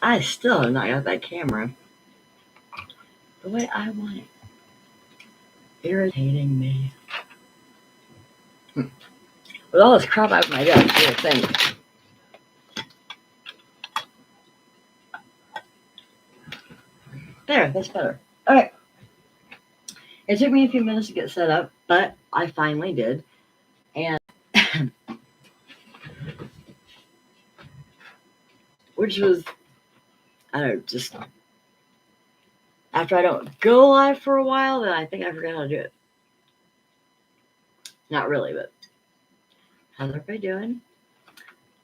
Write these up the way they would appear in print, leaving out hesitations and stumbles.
I still have not got that camera the way I want it. Irritating me. With all this crap out of my desk, you would think. There, that's better. Okay. It took me a few minutes to get set up, but I finally did. And which was, I don't know, just after I don't go live for a while, then I think I forgot how to do it. Not really, but how's everybody doing?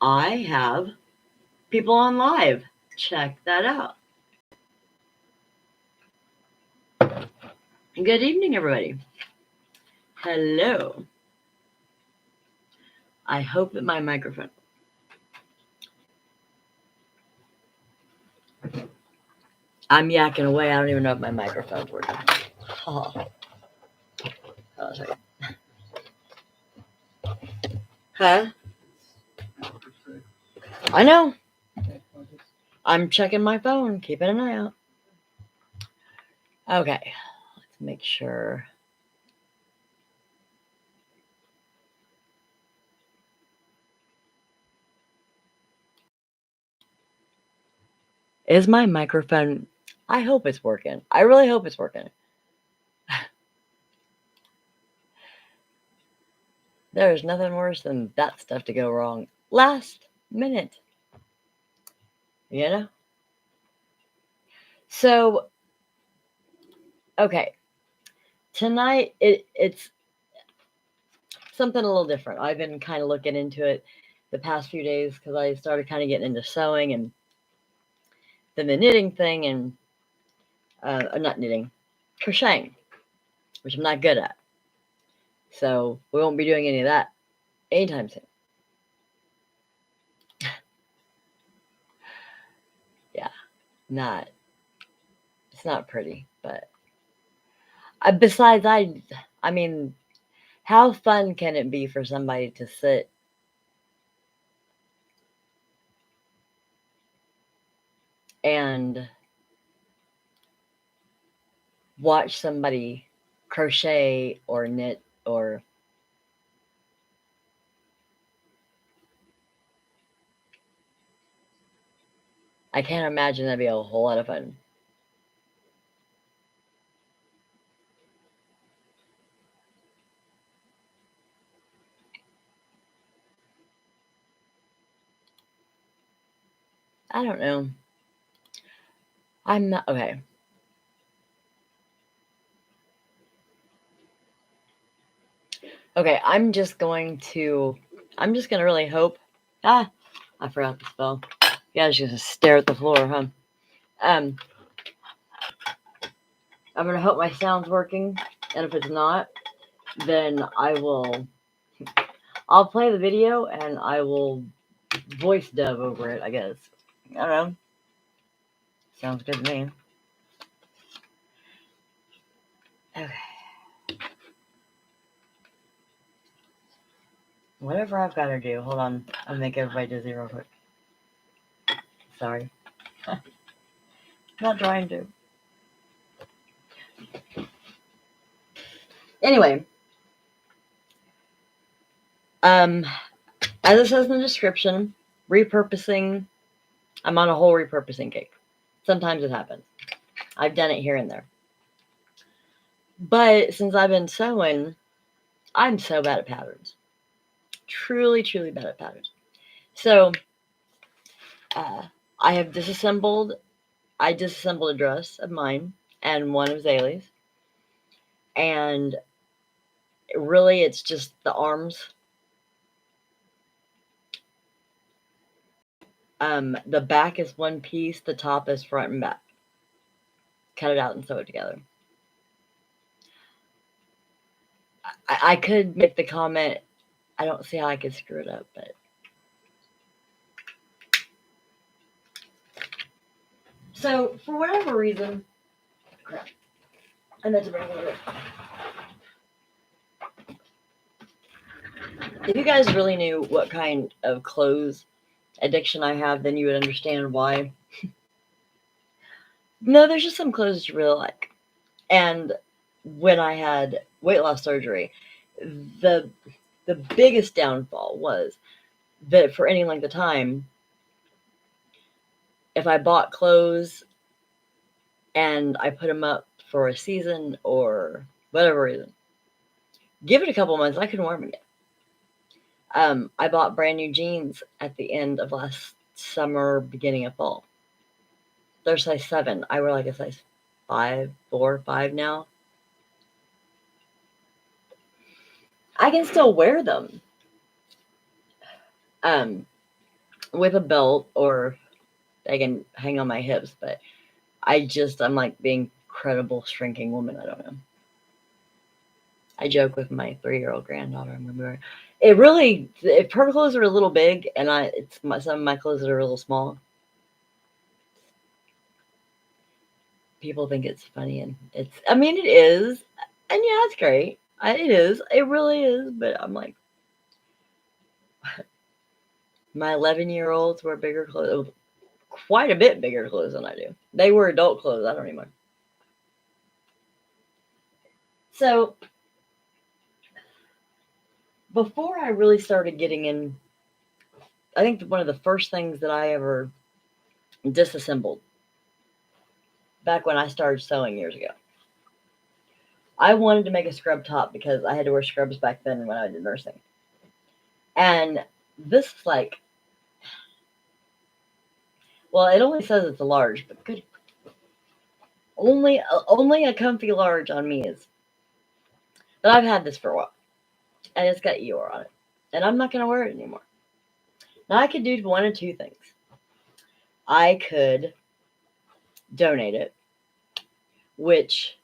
I have people on live. Check that out. Good evening, everybody. Hello. I hope that my microphone. I'm yakking away. I don't even know if my microphone's working. Oh. Oh, sorry. Huh? I know. I'm checking my phone, keeping an eye out. Okay, let's make sure. Is my microphone? I hope it's working. I really hope it's working. There's nothing worse than that stuff to go wrong last minute. You know? So, okay. Tonight, it's something a little different. I've been kind of looking into it the past few days because I started kind of getting into sewing and then the knitting thing and, not knitting, crocheting, which I'm not good at. So we won't be doing any of that anytime soon. Yeah, it's not pretty, but besides, I mean, how fun can it be for somebody to sit and watch somebody crochet or knit or I can't imagine that'd be a whole lot of fun. I don't know. I'm not okay. Okay, I'm just gonna really hope. I forgot the spell. You guys just stare at the floor, huh? I'm gonna hope my sound's working, and if it's not, then I'll play the video and I will voice dub over it, I guess. I don't know. Sounds good to me. Okay. Whatever I've got to do. Hold on. I'll make everybody dizzy real quick. Sorry. Not trying to. Anyway. As it says in the description, repurposing. I'm on a whole repurposing kick. Sometimes it happens. I've done it here and there. But since I've been sewing, I'm so bad at patterns. Truly, truly bad at patterns. So, I disassembled a dress of mine and one of Zaylee's. And really, it's just the arms. The back is one piece, the top is front and back. Cut it out and sew it together. I could make the comment, I don't see how I could screw it up, but so for whatever reason, crap, I meant to bring it over. If you guys really knew what kind of clothes addiction I have, then you would understand why No, there's just some clothes that you really like. And when I had weight loss surgery, the the biggest downfall was that for any length of time, if I bought clothes and I put them up for a season or whatever reason, give it a couple months, I couldn't wear them again. I bought brand new jeans at the end of last summer, beginning of fall. They're size 7. I wear like a size 5, 4, 5 now. I can still wear them with a belt, or I can hang on my hips, but I'm like being incredible shrinking woman. I don't know. I joke with my 3-year-old granddaughter. I remember it really. If her clothes are a little big, and some of my clothes that are a little small, people think it's funny, and it's. I mean, it is, and yeah, it's great. It is. It really is. But I'm like, my 11-year-olds wear bigger clothes, quite a bit bigger clothes than I do. They wear adult clothes. I don't anymore. So before I really started getting in, I think one of the first things that I ever disassembled back when I started sewing years ago, I wanted to make a scrub top because I had to wear scrubs back then when I did nursing. And this is like, well, it only says it's a large, but good. Only a comfy large on me is. But I've had this for a while, and it's got Eeyore on it, and I'm not gonna wear it anymore. Now I could do one of two things. I could donate it, which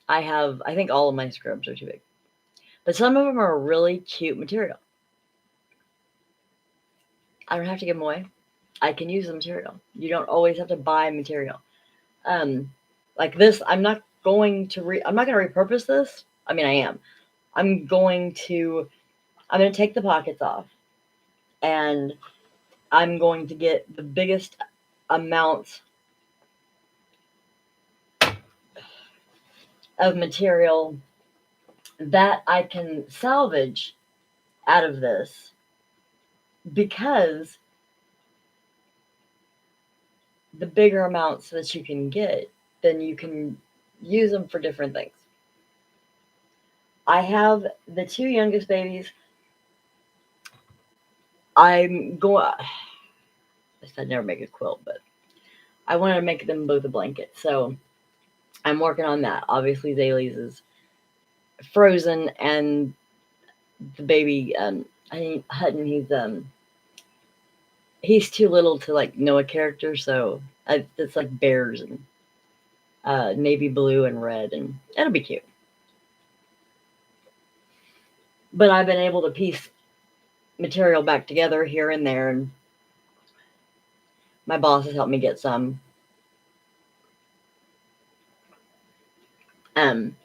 I think all of my scrubs are too big. But some of them are really cute material. I don't have to give them away. I can use the material. You don't always have to buy material. Like this, I'm not going to repurpose this. I mean, I am. I'm going to, I'm going to take the pockets off, and I'm going to get the biggest amounts of material that I can salvage out of this, because the bigger amounts that you can get, then you can use them for different things. I have the 2 youngest babies. I'm going. I said never make a quilt, but I want to make them both a blanket. So I'm working on that. Obviously, Zaylee's is frozen, and the baby, I think Hutton, he's too little to like know a character, so it's like bears and navy blue and red, and it'll be cute. But I've been able to piece material back together here and there, and my boss has helped me get some. Let's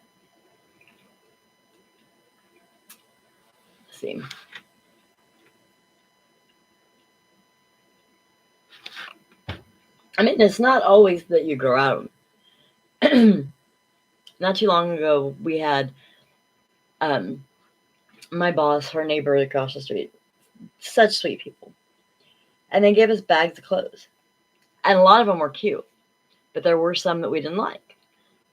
see. I mean, it's not always that you grow out. Not too long ago, we had um, my boss, her neighbor across the street, such sweet people, and they gave us bags of clothes, and a lot of them were cute, but there were some that we didn't like.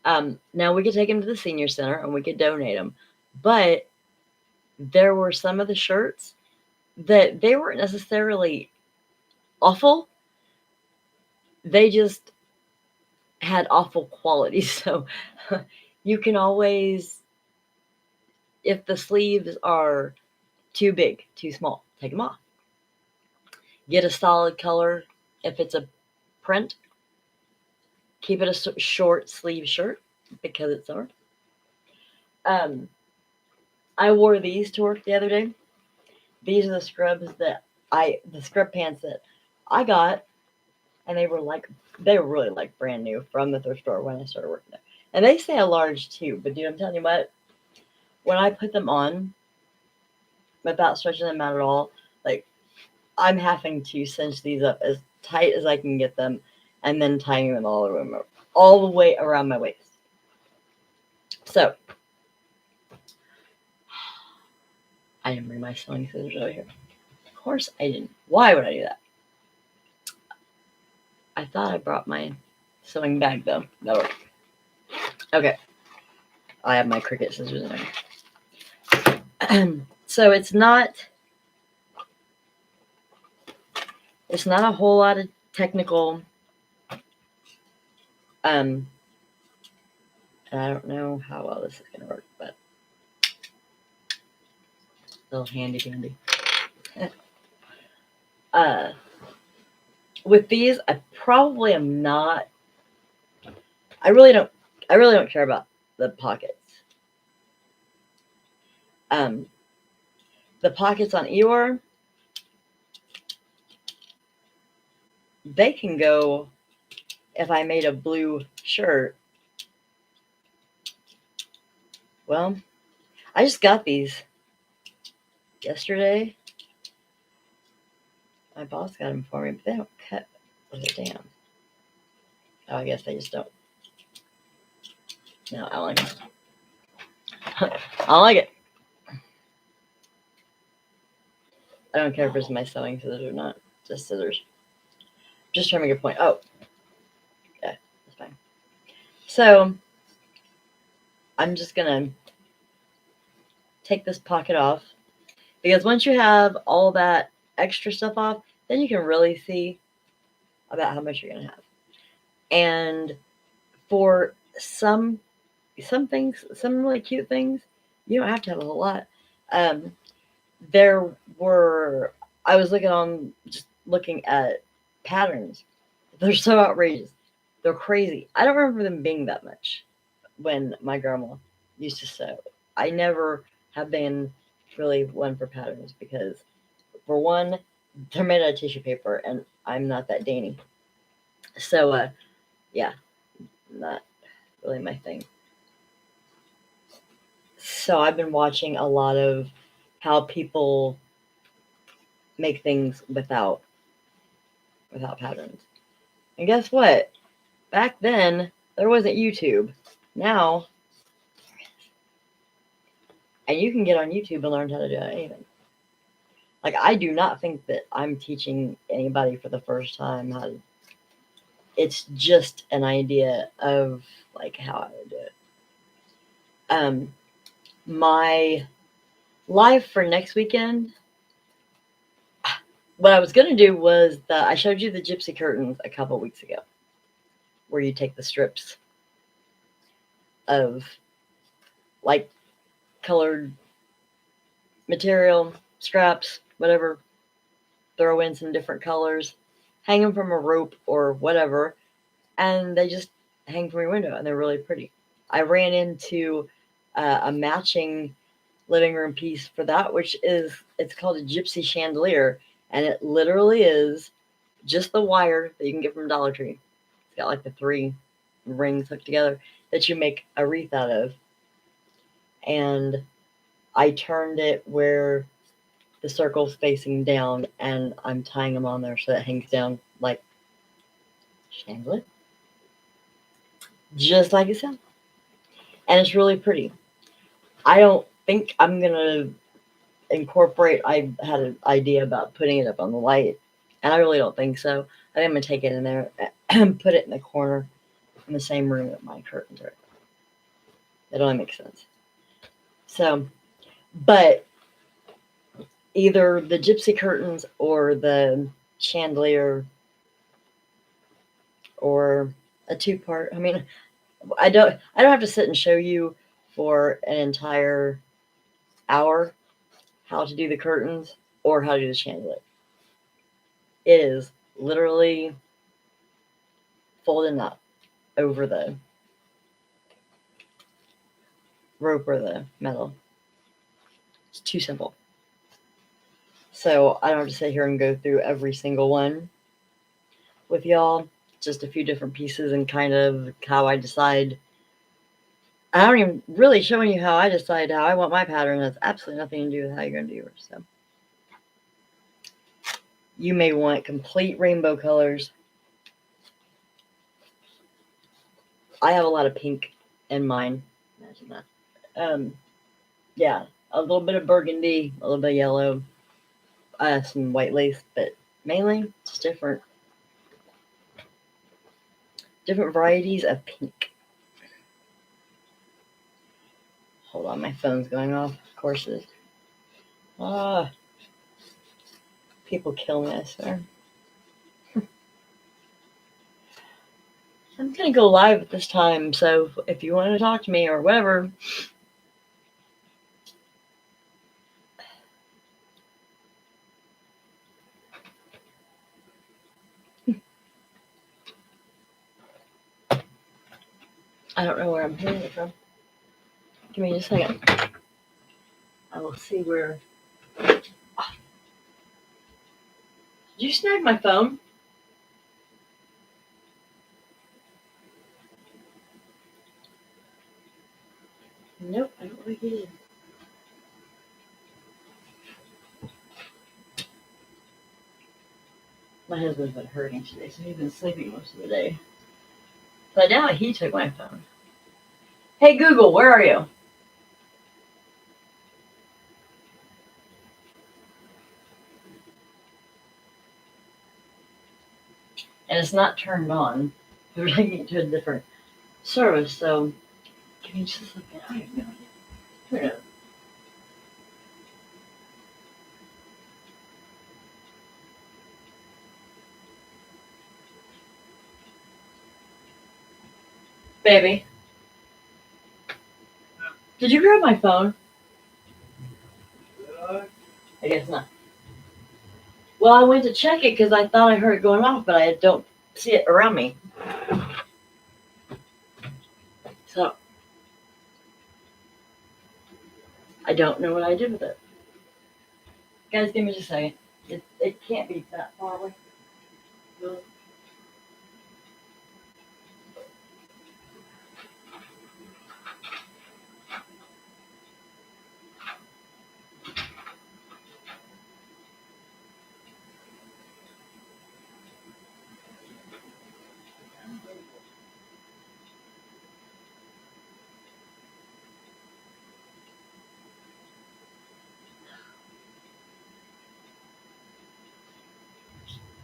Now we could take them to the senior center and we could donate them, but there were some of the shirts that they weren't necessarily awful. They just had awful quality. So you can always, if the sleeves are too big, too small, take them off. Get a solid color. If it's a print, keep it a short sleeve shirt because it's summer. I wore these to work the other day. These are the the scrub pants that I got, and they were really like brand new from the thrift store when I started working there. And they say a large too, but dude, I'm telling you what, when I put them on, without stretching them out at all, like I'm having to cinch these up as tight as I can get them, and then tying them all the way around my waist. So I didn't bring my sewing scissors over here. Of course I didn't. Why would I do that? I thought I brought my sewing bag though. No. Okay. I have my Cricut scissors in there. So it's not a whole lot of technical. And I don't know how well this is gonna work, but a little handy dandy. With these, I probably am not. I really don't care about the pockets. The pockets on Eeyore, they can go. If I made a blue shirt, well, I just got these yesterday. My boss got them for me, but they don't cut with a damn. Oh, I guess they just don't. No, I don't like it. I don't like it. I don't care if it's my sewing scissors or not. Just scissors. Just trying to make a point. Oh. Yeah, that's fine. So, I'm just going to take this pocket off. Because once you have all that extra stuff off, then you can really see about how much you're going to have. And for some things, some really cute things, you don't have to have a whole lot. I was looking at patterns. They're so outrageous. They're crazy. I don't remember them being that much when my grandma used to sew. I never have been really one for patterns because, for one, they're made out of tissue paper and I'm not that dainty. So, yeah, not really my thing. So I've been watching a lot of how people make things without patterns. And guess what? Back then, there wasn't YouTube. Now, and you can get on YouTube and learn how to do anything. Like, I do not think that I'm teaching anybody for the first time how to. It's just an idea of, like, how I would do it. My live for next weekend, what I was going to do was I showed you the gypsy curtains a couple weeks ago, where you take the strips of like colored material, scraps, whatever, throw in some different colors, hang them from a rope or whatever, and they just hang from your window, and they're really pretty. I ran into a matching living room piece for that, it's called a gypsy chandelier, and it literally is just the wire that you can get from Dollar Tree. It's got like the 3 rings hooked together that you make a wreath out of. And I turned it where the circle's facing down, and I'm tying them on there so it hangs down like chandelier. Just like it sounds. And it's really pretty. I don't think I'm going to incorporate. I had an idea about putting it up on the light, and I really don't think so. I think I'm going to take it in there and put it in the corner in the same room that my curtains are. It only makes sense. So, but either the gypsy curtains or the chandelier or a 2-part. I mean, I don't have to sit and show you for an entire hour how to do the curtains or how to do the chandelier. It is literally folding up over the rope or the metal. It's too simple. So I don't have to sit here and go through every single one with y'all. Just a few different pieces and kind of how I decide. I don't even really showing you how I decide how I want my pattern. That's absolutely nothing to do with how you're going to do yours. So you may want complete rainbow colors. I have a lot of pink in mine. Imagine that. Yeah, a little bit of burgundy, a little bit of yellow, some white lace, but mainly just different varieties of pink. Hold on, my phone's going off. Of course it is. Ah, people kill me, I swear. I'm gonna go live at this time, so if you want to talk to me or whatever. I don't know where I'm hearing it from. Give me just a second. I will see where. Ah, did you snag my phone? Nope, I don't think you did. My husband's been hurting today, so he's been sleeping most of the day. But now he took my phone. Hey Google, where are you? And it's not turned on. We're taking it to a different service, so give me just a second. I have no idea. Who knows? Baby, did you grab my phone? I guess not. Well, I went to check it because I thought I heard it going off, but I don't see it around me. So I don't know what I did with it. Guys, give me just a second. It can't be that far away.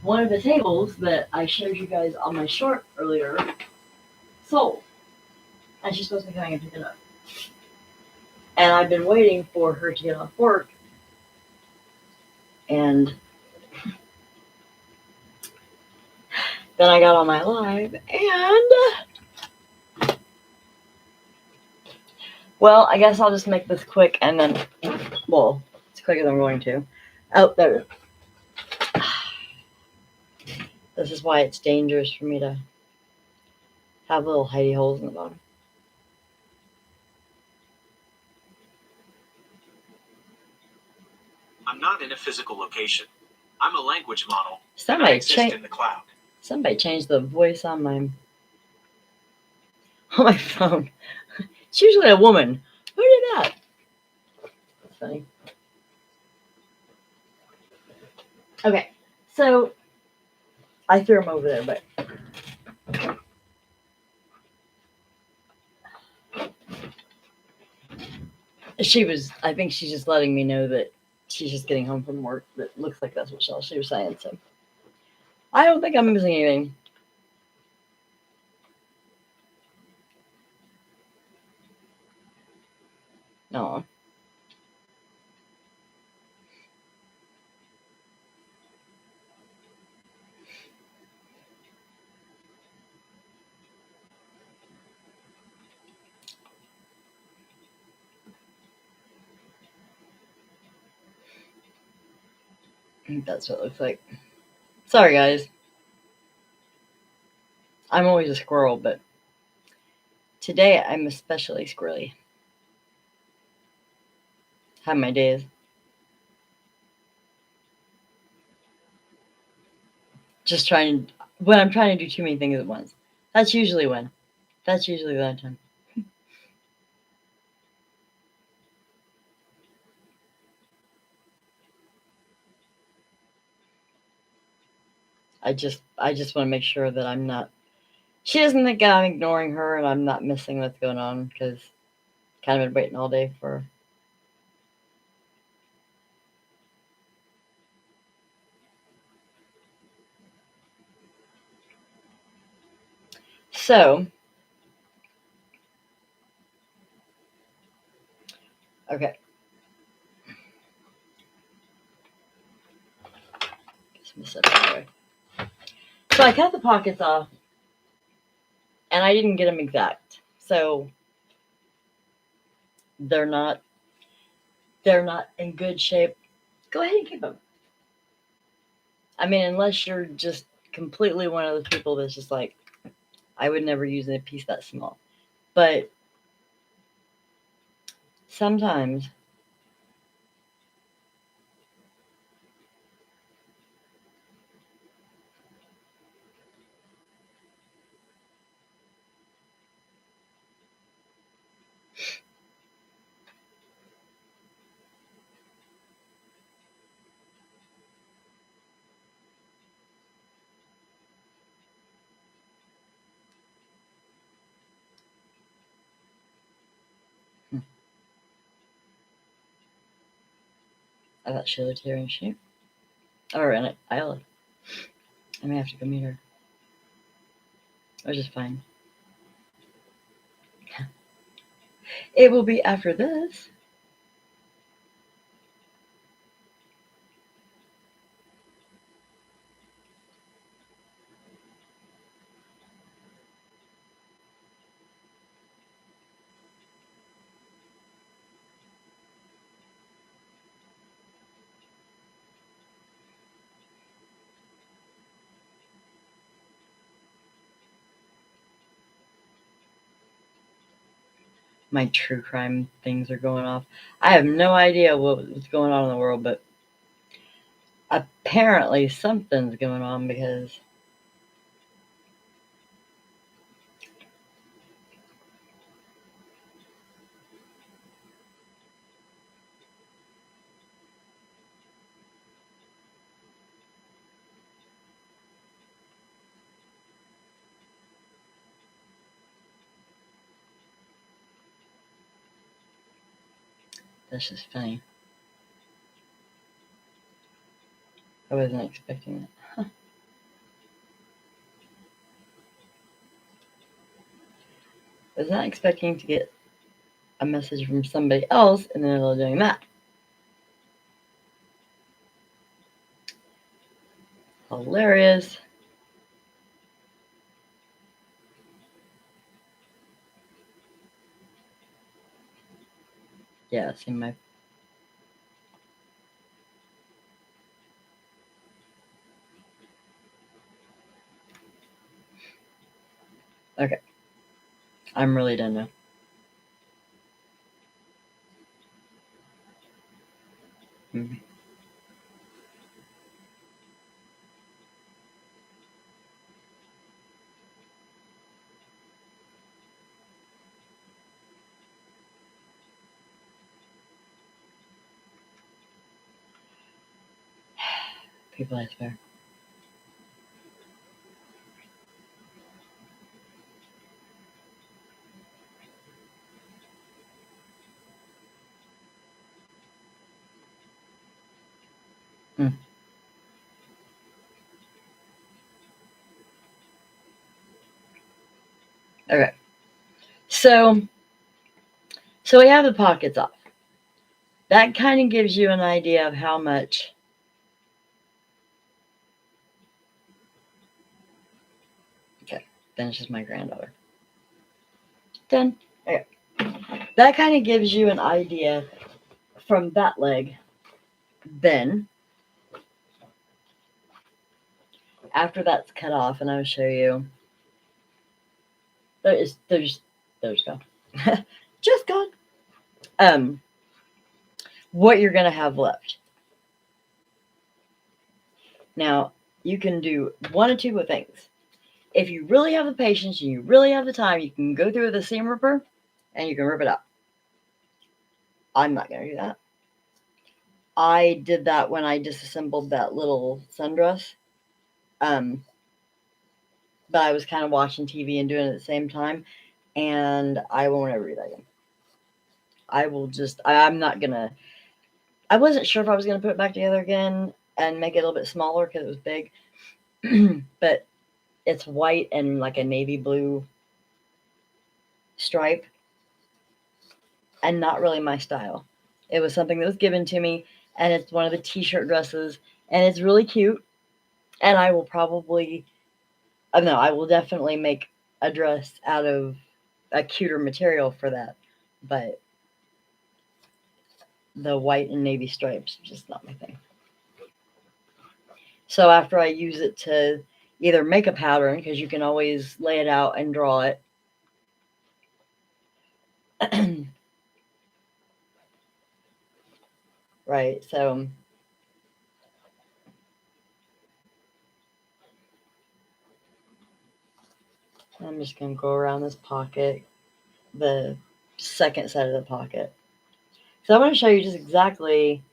One of the tables that I showed you guys on my short earlier sold. And she's supposed to be coming and pick it up. And I've been waiting for her to get off work. And then I got on my live and well, I guess I'll just make this quick and then well, it's quicker than I'm going to. Oh, there. This is why it's dangerous for me to have little hidey holes in the bottom. I'm not in a physical location. I'm a language model. I exist in the cloud. Somebody changed the voice on my phone. It's usually a woman. Who did that? That's funny. Okay, so I threw him over there, but I think she's just letting me know that she's just getting home from work. That looks like that's what she was saying. So I don't think I'm missing anything. No. That's what it looks like. Sorry, guys. I'm always a squirrel, but today I'm especially squirrely. Have my days. Just when I'm trying to do too many things at once. That's usually that time. I just want to make sure that I'm not She doesn't think I'm ignoring her and I'm not missing what's going on because kind of been waiting all day for her. So, okay. So I cut the pockets off and I didn't get them exact. So they're not in good shape. Go ahead and keep them. I mean, unless you're just completely one of those people that's just like, I would never use a piece that small. But sometimes I thought she lived here in shape. Or in Iowa. I may have to go meet her. Which is fine. It will be after this. My true crime things are going off. I have no idea what's going on in the world, but apparently something's going on because that's just funny. I wasn't expecting it. Huh. I was not expecting to get a message from somebody else in the middle of doing that. Hilarious. Yeah, see my. Okay. I'm really done now. Mm-hmm. People, I swear. Mm. Okay. So we have the pockets off. That kind of gives you an idea of how much okay, then it's just my granddaughter. Done. Okay. That kind of gives you an idea from that leg. Then after that's cut off, and I'll show you. There's gone. Just gone. What you're gonna have left. Now, you can do one or two things. If you really have the patience and you really have the time, you can go through the seam ripper and you can rip it up. I'm not gonna do that. I did that when I disassembled that little sundress. but I was kind of watching TV and doing it at the same time, and I won't ever do that again. I'm not gonna. I wasn't sure if I was gonna put it back together again and make it a little bit smaller because it was big, but it's white and like a navy blue stripe, and not really my style. It was something that was given to me, and it's one of the t-shirt dresses, and it's really cute. And I will probably, no, I will definitely make a dress out of a cuter material for that. But the white and navy stripes, just not my thing. So after I use it to either make a pattern, because you can always lay it out and draw it, right? So I'm just going to go around this pocket, the second side of the pocket. So I want to show you just exactly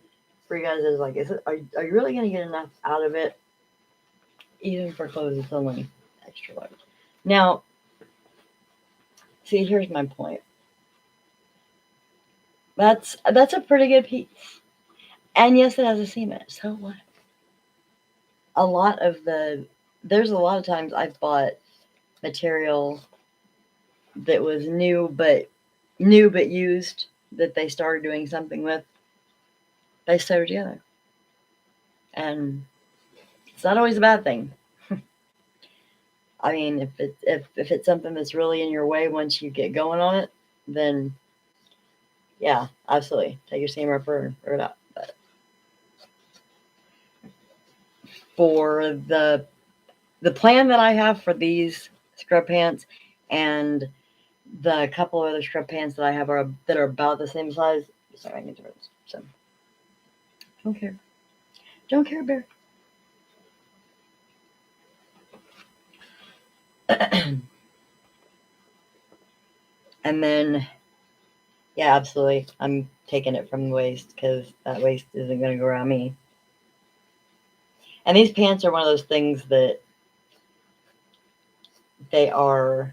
for you guys is like, are you really going to get enough out of it? Even for clothes, it's only extra large. Now, see, here's my point. That's a pretty good piece. And yes, it has a seam in it. So what? There's a lot of times I've bought material that was new but used, that they started doing something with. They sewed together. And it's not always a bad thing. I mean, if it's something that's really in your way once you get going on it, then yeah, absolutely. Take your seam ripper and rip it out. But for the plan that I have for these scrub pants and the couple of other scrub pants that I have that are about the same size, it's not making a difference. So don't care. Don't care, bear. And then, yeah, absolutely. I'm taking it from the waist because that waist isn't going to go around me. And these pants are one of those things that they are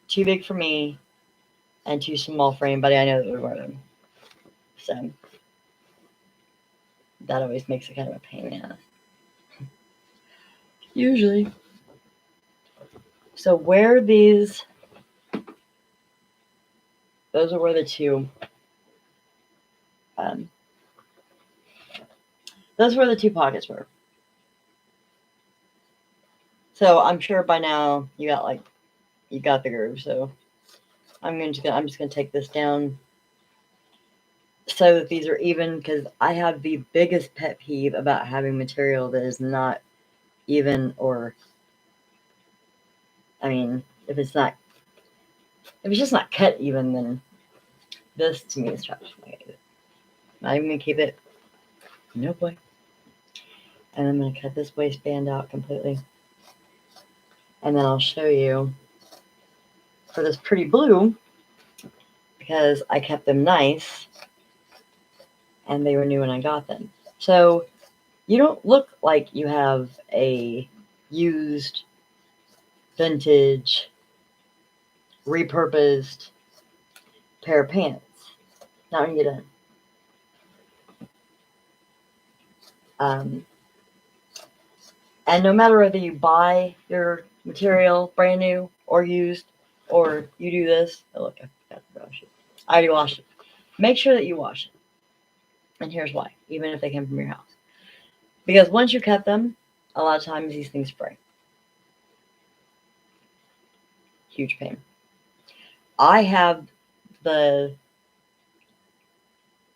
too big for me and too small for anybody I know that would wear them. So that always makes it kind of a pain in the ass. Usually. So those are where the two, those were the two pockets were. So I'm sure by now you got the groove. So I'm just gonna take this down so that these are even, because I have the biggest pet peeve about having material that is not even, or I mean, if it's just not cut even, then this to me is trash. Not even gonna keep it. No boy. And I'm gonna cut this waistband out completely. And then I'll show you for this pretty blue, because I kept them nice and they were new when I got them. So you don't look like you have a used, vintage, repurposed pair of pants. Not when you get in. And no matter whether you buy your material brand new or used, or you do this, oh look, I forgot to wash it. I already washed it. Make sure that you wash it. And here's why, even if they came from your house. Because once you cut them, a lot of times these things spray. Huge pain. I have the,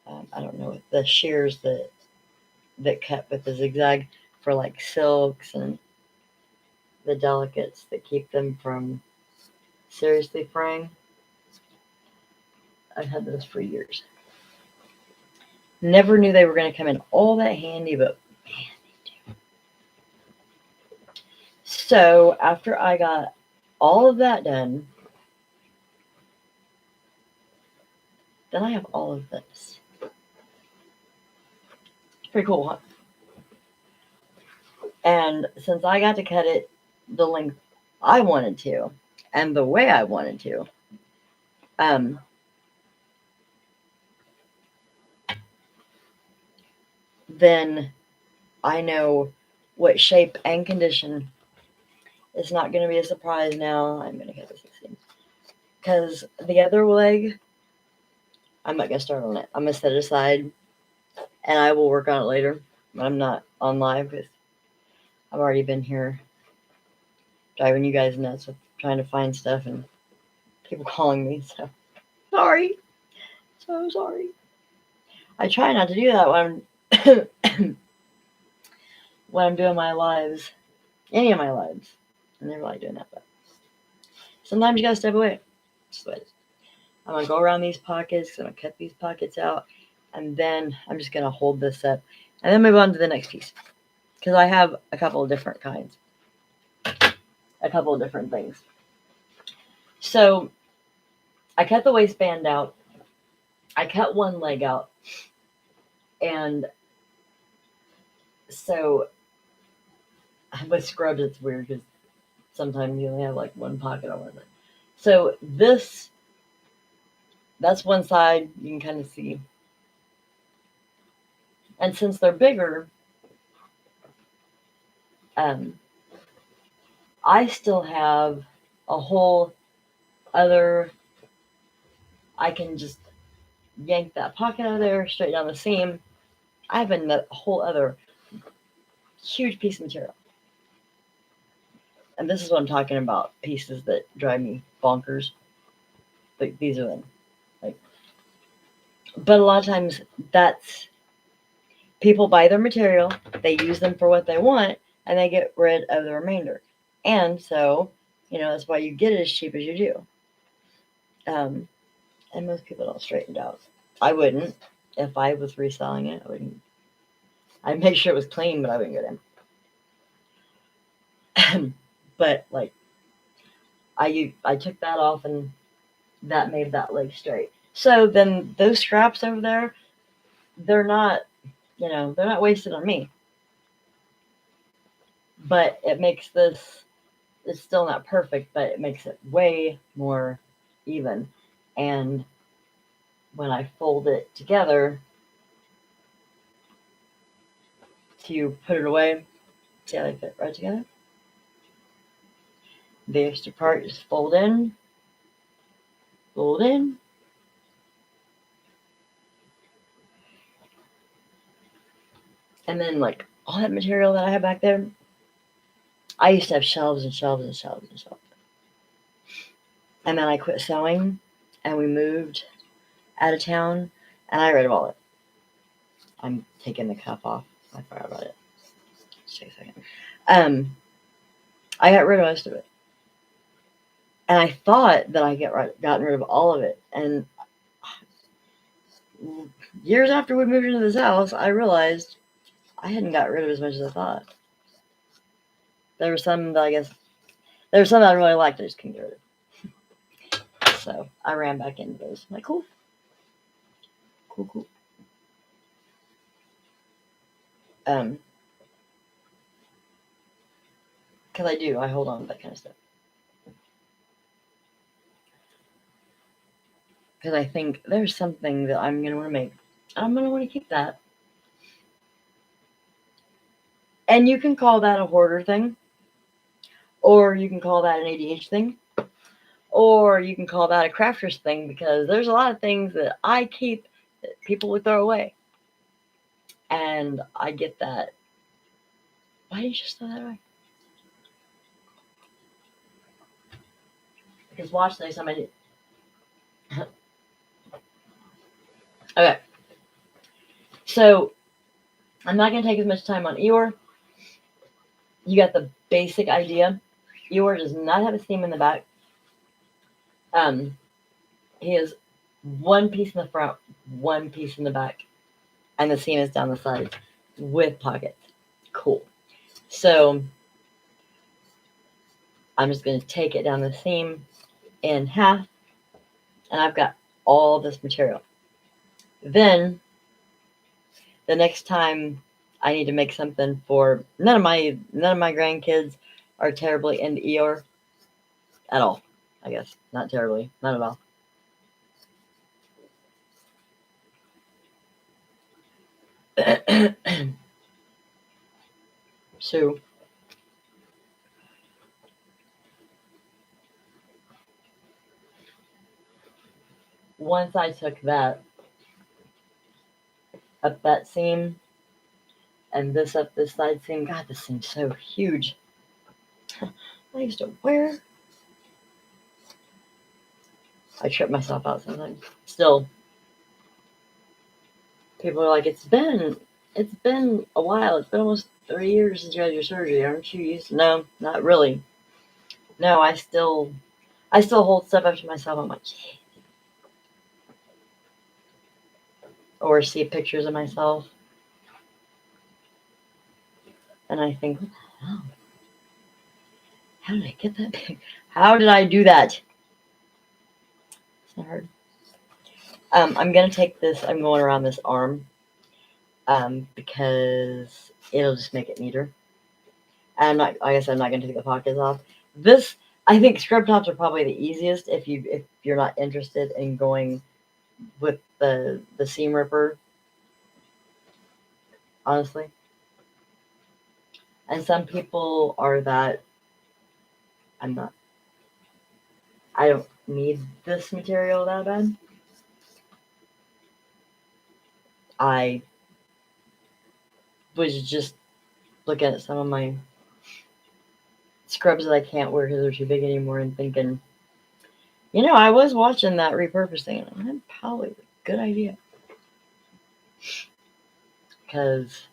I don't know, the shears that cut with the zigzag for like silks and the delicates that keep them from seriously fraying. I've had those for years. Never knew they were going to come in all that handy, but man, they do. So after I got all of that done, then I have all of this. It's pretty cool, huh? And since I got to cut it the length I wanted to and the way I wanted to, then I know what shape and condition. It's not going to be a surprise now. I'm going to cut the 16. Because the other leg, I'm not going to start on it. I'm going to set it aside and I will work on it later. I'm not on live because I've already been here driving you guys nuts with trying to find stuff and people calling me. So sorry. So sorry. I try not to do that when I'm when I'm doing my lives. Any of my lives. I never like doing that, but sometimes you gotta step away. Just let it. I'm gonna go around these pockets, I'm gonna cut these pockets out, and then I'm just gonna hold this up and then move on to the next piece. Because I have a couple of different kinds. A couple of different things. So I cut the waistband out. I cut one leg out. And so with scrubs it's weird because sometimes you only have like one pocket on one leg. So that's one side you can kind of see. And since they're bigger, I still have a whole other, I can just yank that pocket out of there, straight down the seam. I have a whole other huge piece of material. And this is what I'm talking about, pieces that drive me bonkers. Like, these are them. Like, but a lot of times that's, people buy their material, they use them for what they want, and they get rid of the remainder. And so, that's why you get it as cheap as you do. And most people don't straighten it out. I wouldn't. If I was reselling it, I wouldn't. I'd make sure it was clean, but I wouldn't get in. But like, I took that off, and that made that leg straight. So then those straps over there, they're not, they're not wasted on me. But it makes this, it's still not perfect, but it makes it way more even. And when I fold it together to put it away, see how they fit right together? The extra part just fold in, and then like all that material that I have back there, I used to have shelves and shelves and shelves and shelves. And then I quit sewing, and we moved out of town, and I got rid of all it. I'm taking the cup off. I forgot about it. Just take a second. I got rid of most of it. And I thought that I gotten rid of all of it. And years after we moved into this house, I realized I hadn't got rid of as much as I thought. There were some that I really liked, I just couldn't get rid of. So I ran back into those. I'm like, cool. Because I hold on to that kind of stuff. Because I think there's something that I'm going to want to make. I'm going to want to keep that. And you can call that a hoarder thing. Or you can call that an ADH thing. Or you can call that a crafter's thing, because there's a lot of things that I keep that people would throw away. And I get that. Why did you just throw that away? Because watch the next time I do. Okay. So, I'm not going to take as much time on Eeyore. You got the basic idea. Eeyore does not have a seam in the back. He has one piece in the front, one piece in the back, and the seam is down the sides with pockets. Cool. So I'm just going to take it down the seam in half, and I've got all this material. Then the next time I need to make something for, none of my grandkids are terribly into Eeyore. at all, I guess. Not terribly. Not at all. So once I took that up that seam and this up this side seam, God, this seam's so huge. I used to wear. I trip myself out sometimes. Still, people are like, it's been a while. It's been almost 3 years since you had your surgery. Aren't you used to? No, not really. No, I still hold stuff up to myself. I'm like, "Gee." Or see pictures of myself, and I think, what the hell? How did I get that big? How did I do that? It's not hard. I'm gonna take this. I'm going around this arm, because it'll just make it neater. And I'm not. I guess I'm not gonna take the pockets off. This, I think, scrub tops are probably the easiest if you're not interested in going with the seam ripper. Honestly, and some people are that. I'm not. I don't need this material that bad. I was just looking at some of my scrubs that I can't wear because they're too big anymore and thinking, I was watching that repurposing and I'm probably a good idea. Because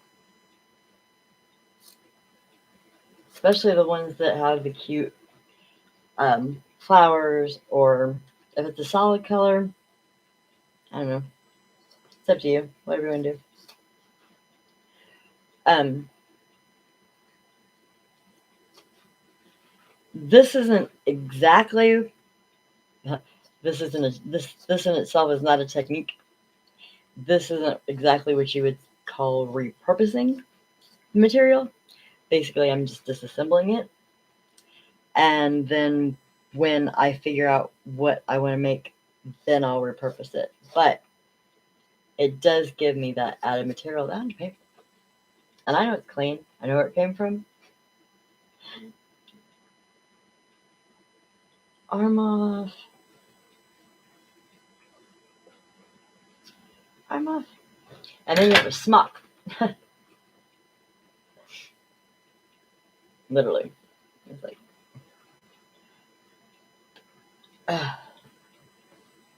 especially the ones that have the cute flowers, or if it's a solid color, I don't know. It's up to you. Whatever you want to do. This isn't exactly. This in itself is not a technique. This isn't exactly what you would call repurposing material. Basically, I'm just disassembling it, and then when I figure out what I want to make, then I'll repurpose it. But it does give me that added material that I have to pay for. And I know it's clean. I know where it came from. Arm off. Arm off. And then you have a smock. Literally. It's like,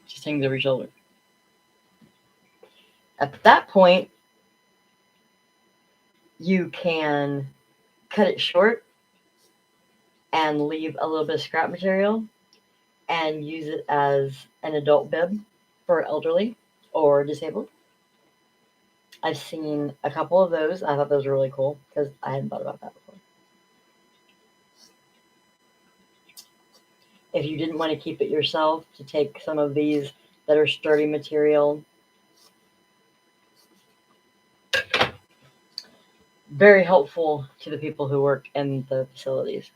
just hangs over your shoulder. At that point, you can cut it short and leave a little bit of scrap material and use it as an adult bib for elderly or disabled. I've seen a couple of those. I thought those were really cool because I hadn't thought about that before. If you didn't want to keep it yourself, to take some of these that are sturdy material. Very helpful to the people who work in the facilities.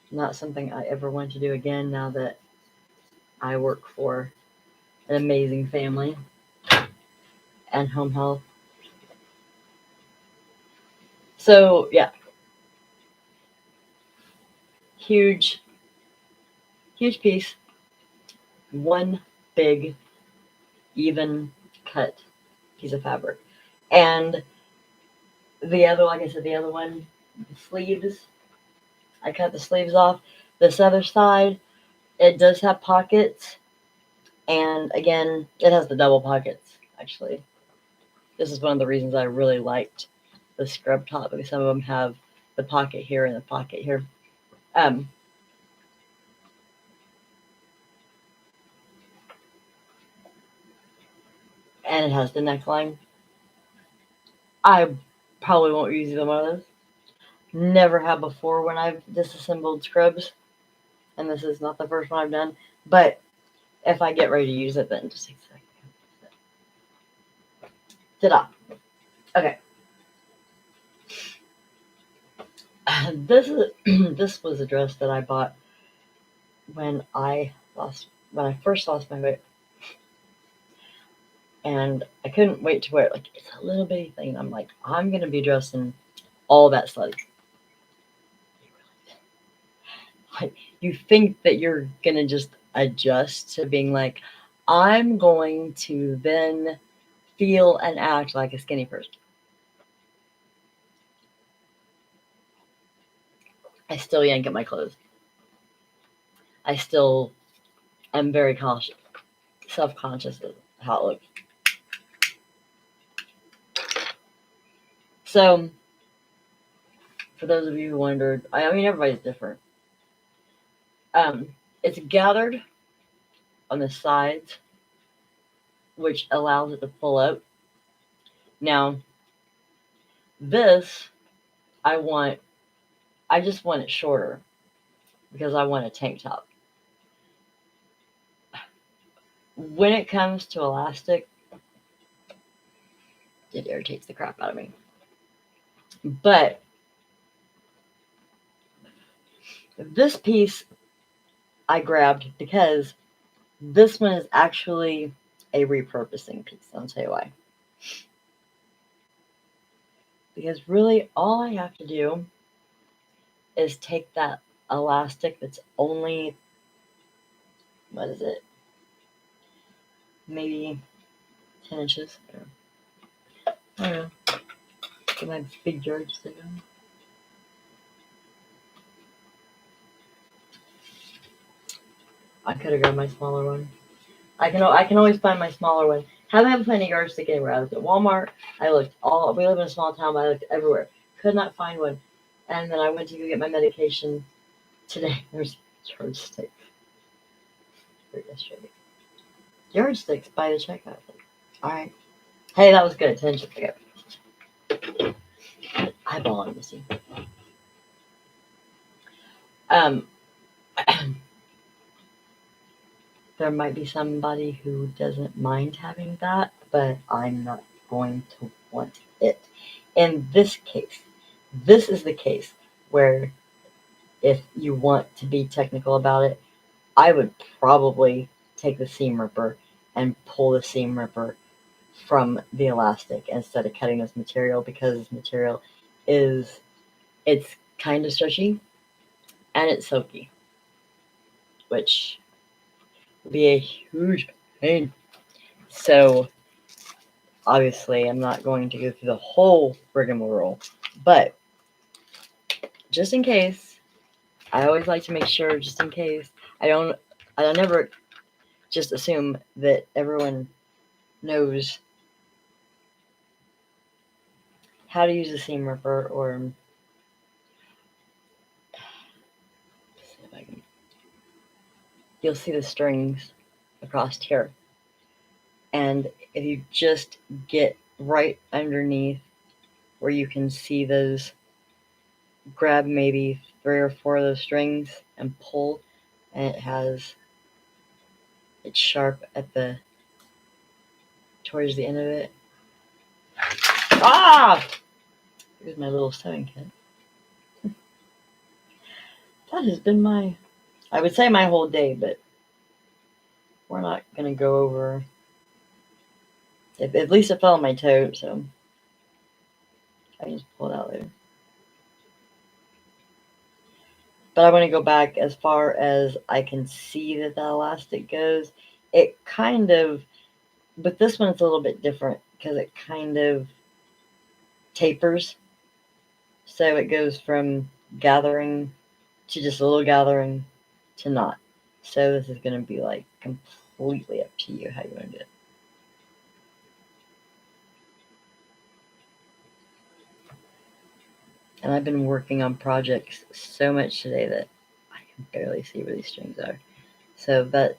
Not something I ever want to do again now that I work for an amazing family and home health. So, yeah. Huge piece. One big, even cut piece of fabric. And the other, like I said, the other one, the sleeves, I cut the sleeves off. This other side, it does have pockets. And again, it has the double pockets, actually. This is one of the reasons I really liked the scrub top, because some of them have the pocket here and the pocket here. And it has the neckline. I probably won't use either one of those. Never have before when I've disassembled scrubs. And this is not the first one I've done. But if I get ready to use it, then just take a second. Ta-da. Okay. This was a dress that I bought when I first lost my weight, and I couldn't wait to wear it. Like, it's a little bitty thing. I'm like, I'm gonna be dressed in all that slutty. Like, you think that you're gonna just adjust to being like, I'm going to then feel and act like a skinny person. I still yank at my clothes. I still am very self-conscious of how it looks. So, for those of you who wondered, I mean, everybody's different. It's gathered on the sides, which allows it to pull out. Now, this, I just want it shorter because I want a tank top. When it comes to elastic, it irritates the crap out of me. But this piece I grabbed because this one is actually a repurposing piece. I'll tell you why. Because really, all I have to do is take that elastic that's only, what is it? Maybe 10 inches. I don't know. Get my big George stick on. I could have grabbed my smaller one. I can always find my smaller one. Haven't found a yardstick anywhere. I looked at Walmart. We live in a small town, but I looked everywhere. Could not find one. And then I went to go get my medication today. There's yardsticks. Yardsticks by the checkout. Alright. Hey, that was good. 10 inches ago. Eyeballing this thing. There might be somebody who doesn't mind having that, but I'm not going to want it. In this case, this is the case where if you want to be technical about it, I would probably take the seam ripper and pull the seam ripper from the elastic instead of cutting this material, because this material it's kind of stretchy and it's silky, which would be a huge pain. So obviously I'm not going to go through the whole rigmarole, but just in case, I always like to make sure, just in case, I don't never just assume that everyone knows how to use a seam ripper, or you'll see the strings across here. And if you just get right underneath where you can see those, grab maybe 3 or 4 of those strings and pull, and it's sharp at towards the end of it. Ah! Here's my little sewing kit. That has been I would say my whole day, but we're not going to go over. At least it fell on my toe, so I can just pull it out later. But I want to go back as far as I can see that the elastic goes. It kind of, but this one it's a little bit different because it kind of tapers. So it goes from gathering to just a little gathering to not. So this is going to be like completely up to you how you want to do it. And I've been working on projects so much today that I can barely see where these strings are. So that's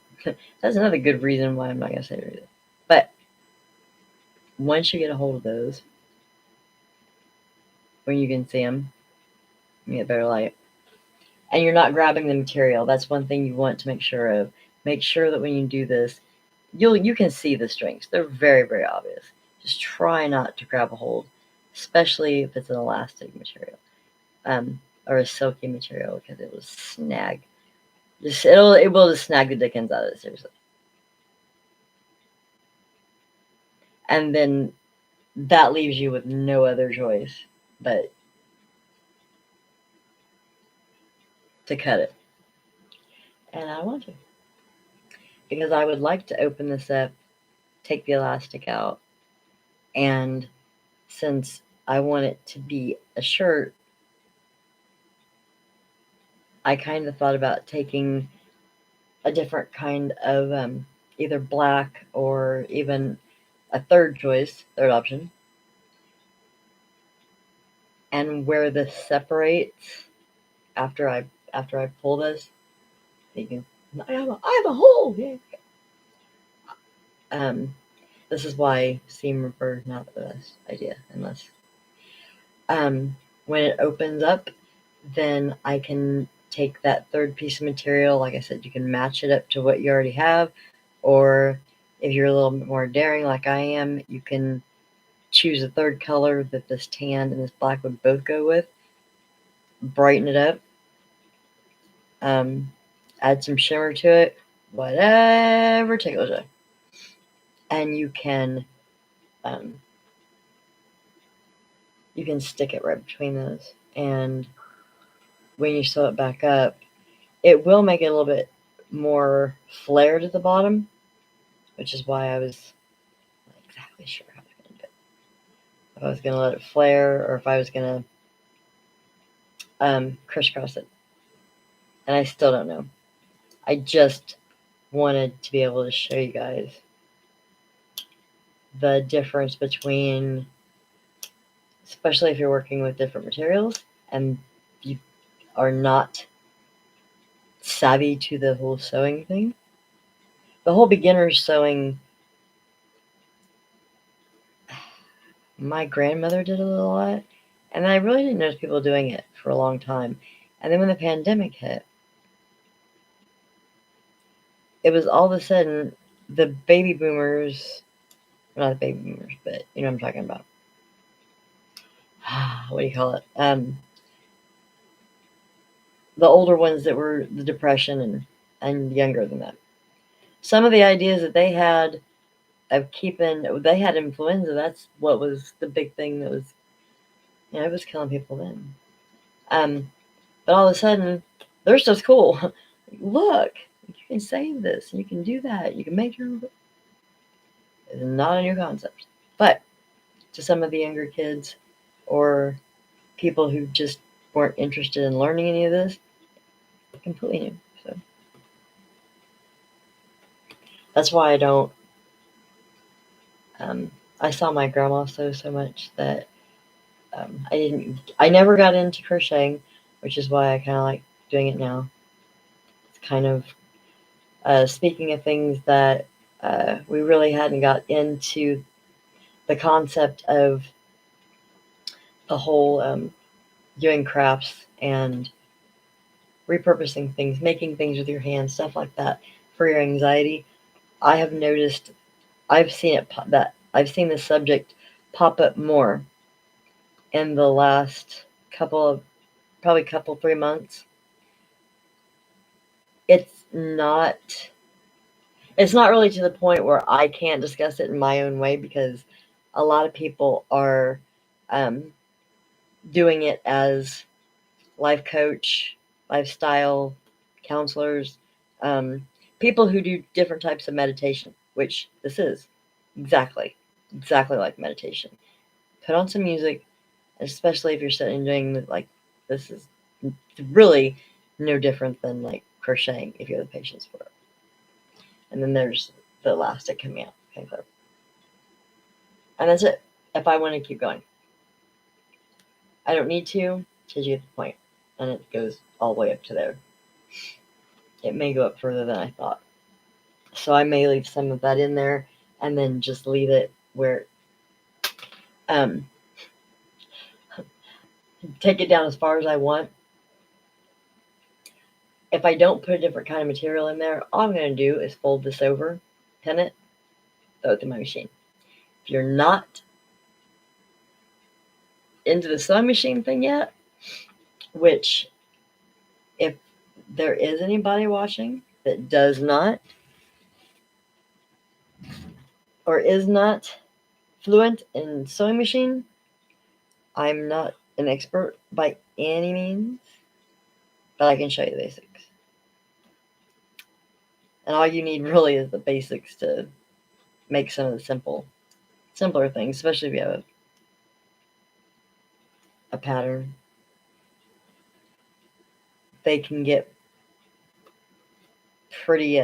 another good reason why I'm not going to say it. But once you get a hold of those, when you can see them, you get better light. And you're not grabbing the material. That's one thing you want to make sure of. Make sure that when you do this, you can see the strings. They're very, very obvious. Just try not to grab a hold, especially if it's an elastic material. or a silky material because it will snag. It will just snag the dickens out of it, seriously. And then that leaves you with no other choice but to cut it. And I want to. Because I would like to open this up, take the elastic out, and since I want it to be a shirt, I kind of thought about taking a different kind of either black or even a third option, and where this separates after I pull this, you can, I have a hole. Yeah. This is why seam ripper not the best idea unless when it opens up, then I can take that third piece of material. Like I said, you can match it up to what you already have, or if you're a little bit more daring like I am, you can choose a third color that this tan and this black would both go with, brighten it up, add some shimmer to it, whatever tickles you. And you can stick it right between those. And when you sew it back up, it will make it a little bit more flared at the bottom, which is why I was not exactly sure how I was going to do it. If I was going to let it flare or if I was going to crisscross it. And I still don't know. I just wanted to be able to show you guys the difference between, especially if you're working with different materials and you are not savvy to the whole sewing thing. The whole beginner's sewing, my grandmother did a lot, and I really didn't notice people doing it for a long time. And then when the pandemic hit, it was all of a sudden the baby boomers, not the baby boomers, but you know what I'm talking about. What do you call it? The older ones that were the Depression and younger than that. Some of the ideas that they had of they had influenza. That's what was the big thing that was, it was killing people then. But all of a sudden, their stuff's cool. Look, you can save this. You can do that. You can make your own. It's not a new concept. But to some of the younger kids or people who just weren't interested in learning any of this, completely new. So that's why I don't. I saw my grandma sew so much that I never got into crocheting, which is why I kind of like doing it now. It's kind of speaking of things that we really hadn't got into the concept of the whole doing crafts and repurposing things, making things with your hands, stuff like that for your anxiety. I have noticed, I've seen this subject pop up more in the last couple 3 months. It's not really to the point where I can't discuss it in my own way because a lot of people are doing it as life coach, lifestyle counselors, people who do different types of meditation, which this is exactly like meditation. Put on some music, especially if you're sitting and doing like this is really no different than like crocheting if you have the patience for it. And then there's the elastic coming out. Okay, clear. And that's it. If I want to keep going, I don't need to till you get the point, and it goes all the way up to there. It may go up further than I thought, so I may leave some of that in there, and then just leave it where take it down as far as I want. If I don't put a different kind of material in there, all I'm going to do is fold this over, pin it, throw it in my machine. If you're not into the sewing machine thing yet, which, if there is anybody watching that does not or is not fluent in sewing machine, I'm not an expert by any means, but I can show you the basics. And all you need really is the basics to make some of the simpler things, especially if you have a pattern. They can get pretty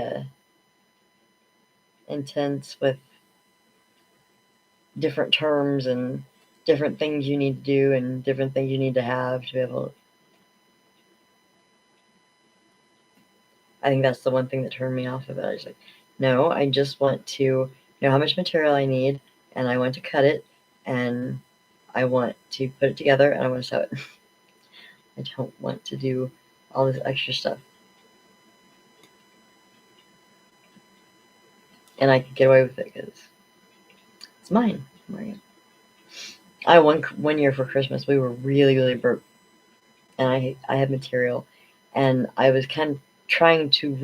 intense with different terms and different things you need to do and different things you need to have to be able to. I think that's the one thing that turned me off of it. I was like, no, I just want to know how much material I need, and I want to cut it, and I want to put it together, and I want to sew it. I don't want to do all this extra stuff. And I could get away with it because it's mine. Right? One year for Christmas, we were really, really broke, and I had material, and I was kind of trying to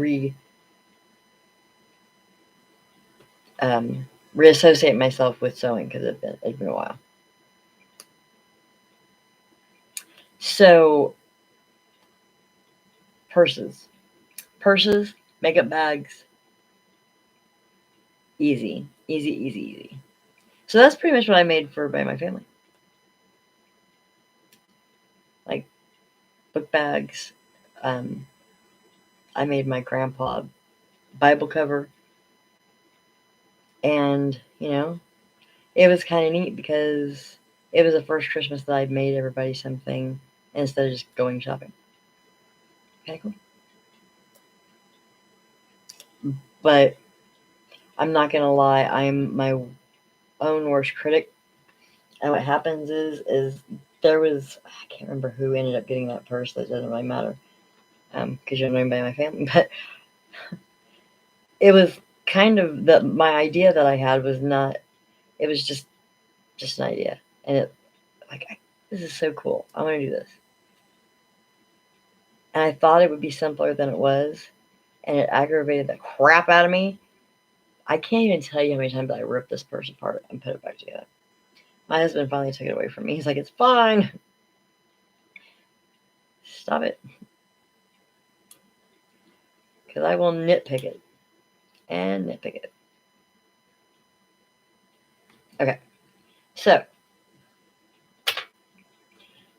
reassociate myself with sewing because it'd been a while. So purses, makeup bags, easy. So that's pretty much what I made for everybody in my family. Like book bags. I made my grandpa a Bible cover, and it was kind of neat because it was the first Christmas that I'd made everybody something instead of just going shopping. Okay, cool. But I'm not gonna lie, I'm my own worst critic. And what happens is there was, I can't remember who ended up getting that purse. That doesn't really matter, because you're not anybody in my family. But it was kind of my idea that I had was not. It was just an idea, and it this is so cool. I want to do this, and I thought it would be simpler than it was, and it aggravated the crap out of me. I can't even tell you how many times I ripped this purse apart and put it back together. My husband finally took it away from me. He's like, "It's fine. Stop it." Because I will nitpick it. And nitpick it. Okay. So.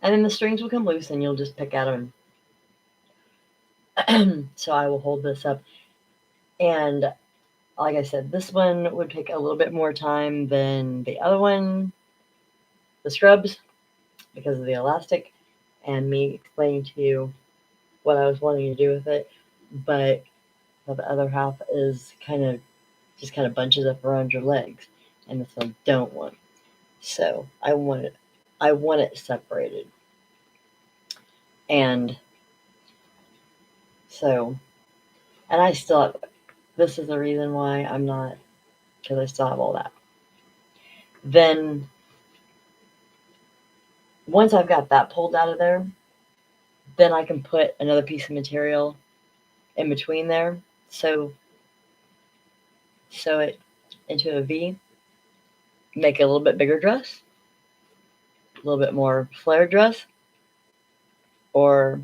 And then the strings will come loose and you'll just pick at them. So I will hold this up. And like I said, this one would take a little bit more time than the other one, the scrubs, because of the elastic and me explaining to you what I was wanting to do with it. But the other half is kind of bunches up around your legs, and this one don't want. So I want it separated. And so, and I still, this is the reason why I'm not, because I still have all that. Then once I've got that pulled out of there, then I can put another piece of material in between there. So sew it into a V, make it a little bit bigger dress, a little bit more flared dress, or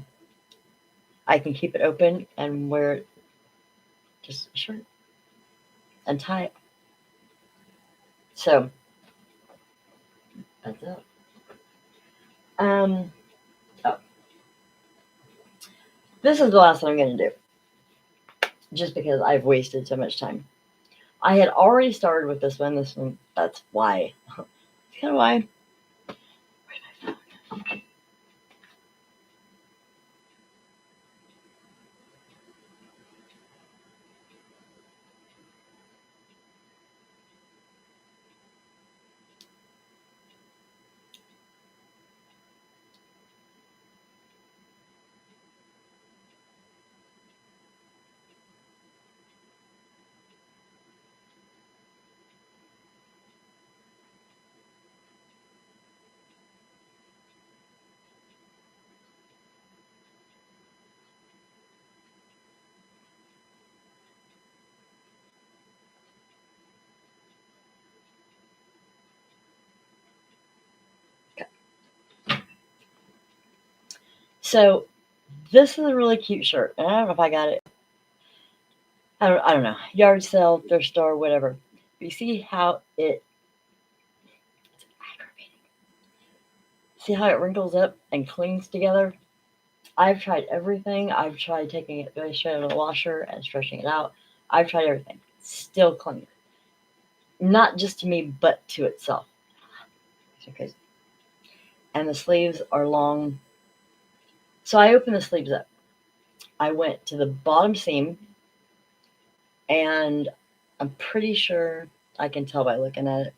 I can keep it open and wear it just a shirt and tie it. So that's it. Oh, this is the last one I'm going to do, just because I've wasted so much time. I had already started with this one. That's why. That's kind of why. So this is a really cute shirt. And I don't know if I got it. I don't know. Yard sale, thrift store, whatever. But you see how it's aggravating. See how it wrinkles up and clings together? I've tried everything. I've tried taking it straight out of the washer and stretching it out. I've tried everything. Still clings. Not just to me, but to itself. It's crazy. And the sleeves are long. So I opened the sleeves up. I went to the bottom seam, and I'm pretty sure I can tell by looking at it.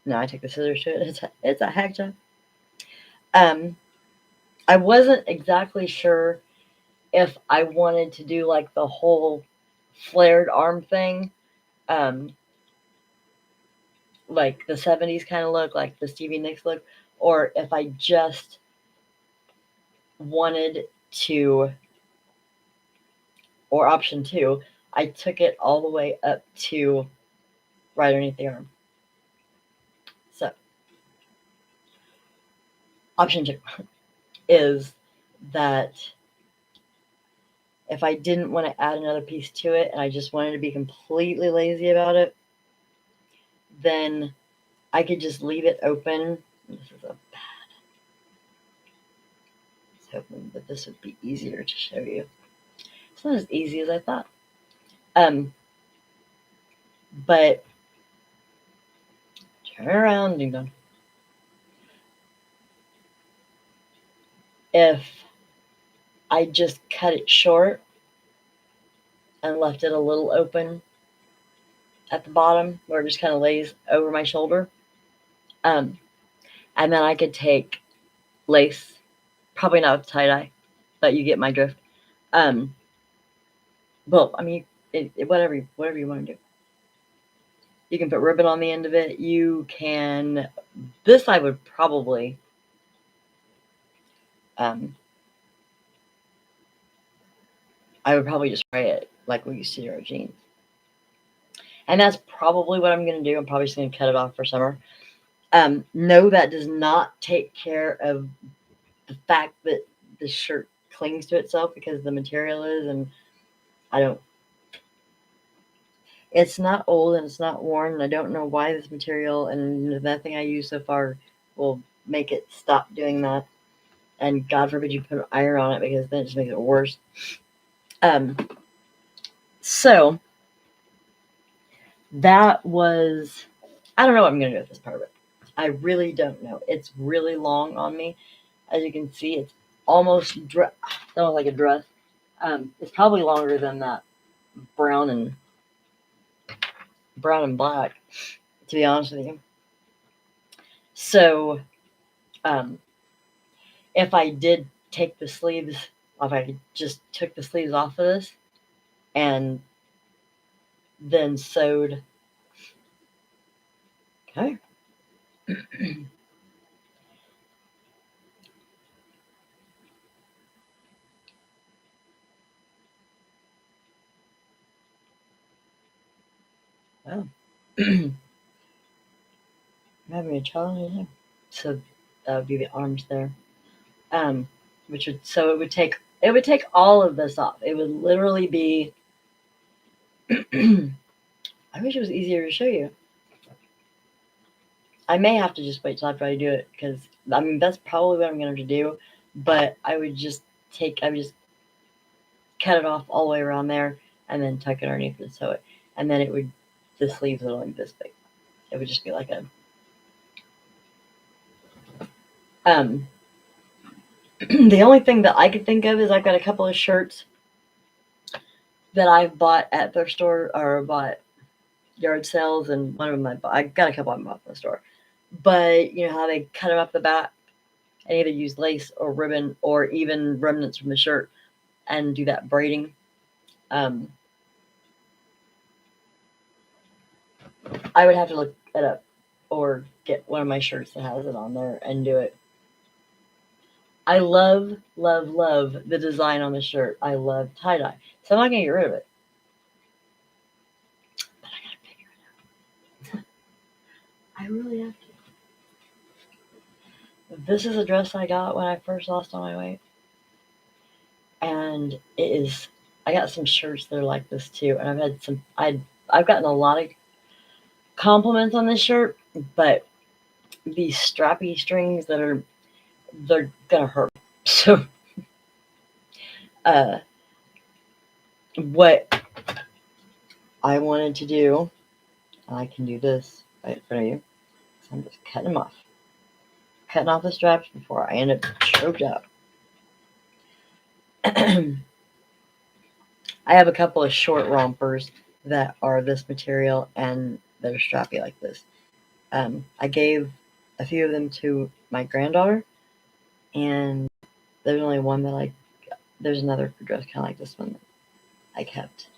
No, I took the scissors to it. It's a hack job. I wasn't exactly sure if I wanted to do like the whole flared arm thing, like the 70s kind of look, like the Stevie Nicks look, or if I just wanted to, or option 2, I took it all the way up to right underneath the arm. So option 2 is that if I didn't want to add another piece to it and I just wanted to be completely lazy about it, then I could just leave it open. This is a bad. I was hoping that this would be easier to show you. It's not as easy as I thought. But turn around, ding dong. If I just cut it short and left it a little open at the bottom where it just kind of lays over my shoulder, and then I could take lace, probably not with tie-dye, but you get my drift. Well, I mean, whatever you want to do. You can put ribbon on the end of it. You can. This I would probably. I would probably just spray it like we used to do our jeans. And that's probably what I'm going to do. I'm probably just going to cut it off for summer. No, that does not take care of the fact that the shirt clings to itself because the material is, and I don't. It's not old and it's not worn, and I don't know why this material and nothing I use so far will make it stop doing that. And God forbid you put an iron on it because then it just makes it worse. So that was, I don't know what I'm going to do with this part of it. I really don't know. It's really long on me. As you can see, it's almost like a dress. It's probably longer than that brown and black, to be honest with you. So, if I did take the sleeves, if I just took the sleeves off of this and then sewed, okay. Well, I'm having a challenge here. So that would be the arms there. Which would, so it would take all of this off. It would literally be. I wish it was easier to show you. I may have to just wait till after I do it because I mean that's probably what I'm going to do. But I would just cut it off all the way around there and then tuck it underneath and sew it, and then the sleeves would only be this big. It would just be like a. The only thing that I could think of is I've got a couple of shirts that I've bought at thrift store or bought yard sales, and one of them I got a couple of them bought from the store. But you know how they cut them up the back and either use lace or ribbon or even remnants from the shirt and do that braiding. I would have to look it up or get one of my shirts that has it on there and do it. I love, love, love the design on the shirt. I love tie-dye. So I'm not going to get rid of it. But I got to figure it out. I really have to. This is a dress I got when I first lost all my weight. and I got some shirts that are like this too, and I've gotten a lot of compliments on this shirt, but these strappy strings they're gonna hurt. So what I wanted to do, I can do this right in front of you. So I'm just cutting off the straps before I end up choked out. I have a couple of short rompers that are this material and they're strappy like this. I gave a few of them to my granddaughter, and there's only one that there's another dress kind of like this one that I kept.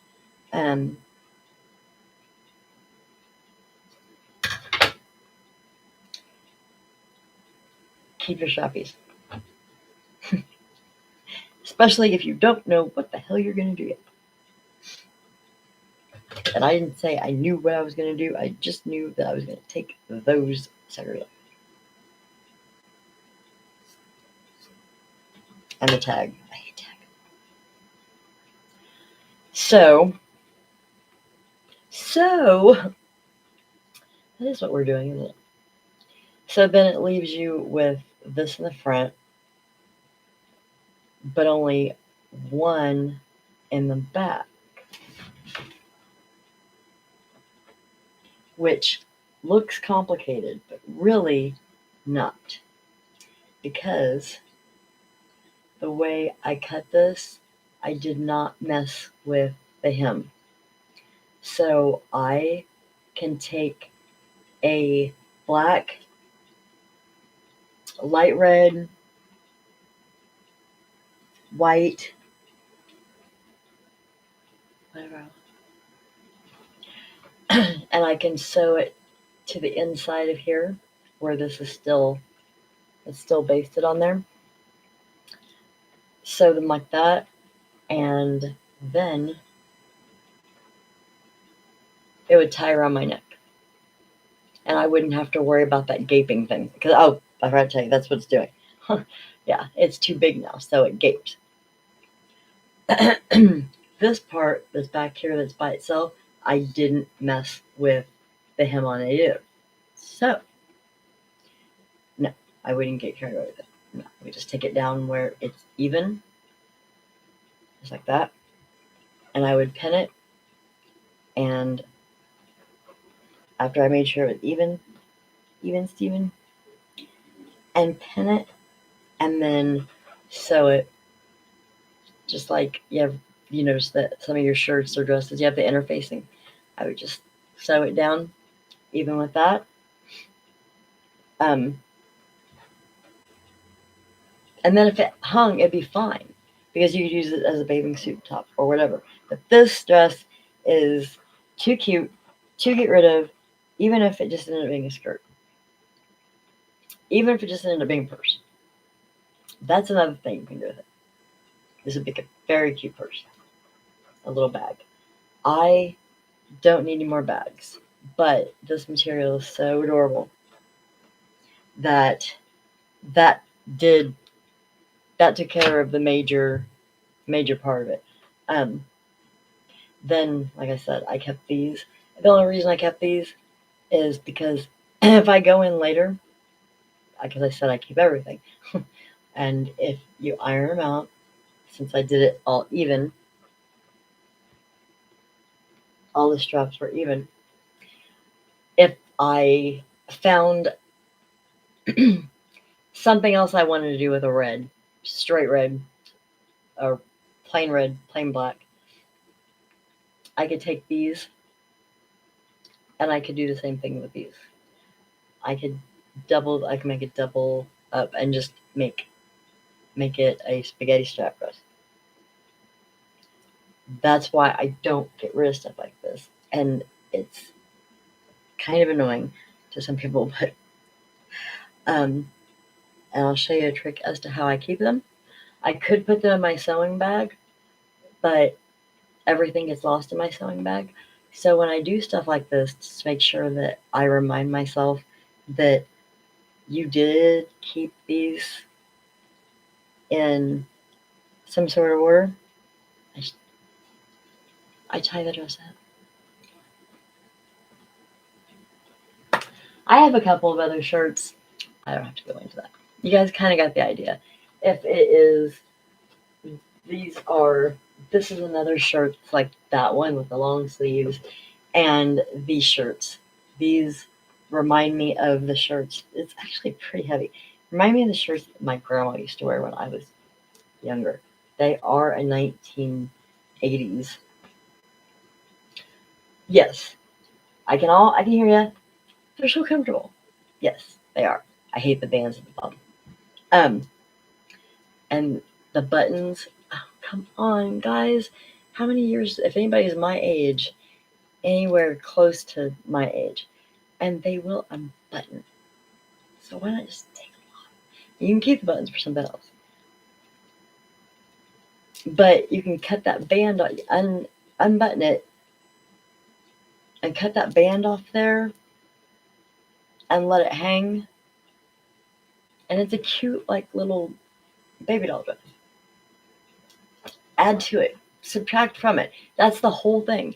Keep your strappies. Especially if you don't know what the hell you're going to do yet. And I didn't say I knew what I was going to do. I just knew that I was going to take those cereal. And the tag. I hate tag. So that is what we're doing, isn't it? So then it leaves you with this in the front, but only one in the back, which looks complicated, but really not, because the way I cut this, I did not mess with the hem. So I can take a black, light red, white, whatever, and I can sew it to the inside of here where this is still basted on there. Sew them like that, and then it would tie around my neck. And I wouldn't have to worry about that gaping thing. Because, I forgot to tell you, that's what it's doing. Yeah, it's too big now, so it gapes. This part that's back here that's by itself, I didn't mess with the hem on it either. So, no, I wouldn't get carried away with it. No, we just take it down where it's even, just like that. And I would pin it, and after I made sure it was even, Steven, and pin it, and then sew it, just like you notice that some of your shirts or dresses, you have the interfacing. I would just sew it down, even with that. And then if it hung, it'd be fine, because you could use it as a bathing suit top or whatever. But this dress is too cute to get rid of, even if it just ended up being a skirt. Even if it just ended up being a purse. That's another thing you can do with it. This would make a very cute purse. A little bag. I don't need any more bags, but this material is so adorable that took care of the major part of it. Then, like I said, I kept these. The only reason I kept these is because if I go in later, because I said I keep everything, and if you iron them out, since I did it all even, all the straps were even. If I found something else I wanted to do with a red, straight red, or plain red, plain black, I could take these and I could do the same thing with these. I can make it double up and just make it a spaghetti strap dress. That's why I don't get rid of stuff like this. And it's kind of annoying to some people, but and I'll show you a trick as to how I keep them. I could put them in my sewing bag, but everything gets lost in my sewing bag. So when I do stuff like this, just make sure that I remind myself that you did keep these in some sort of order. I tie the dress up. I have a couple of other shirts. I don't have to go into that. You guys kind of got the idea. If it is, this is another shirt like that one with the long sleeves, and these shirts. These remind me of the shirts. It's actually pretty heavy. Remind me of the shirts that my grandma used to wear when I was younger. They are a 1980s. Yes, I can hear you. They're so comfortable. Yes, they are. I hate the bands at the bottom. And the buttons. Oh, come on, guys. How many years? If anybody's my age, anywhere close to my age, and they will unbutton. So why not just take them off? You can keep the buttons for something else, but you can cut that band, unbutton it, and cut that band off there, and let it hang. And it's a cute, like, little baby doll dress. Add to it, subtract from it. That's the whole thing.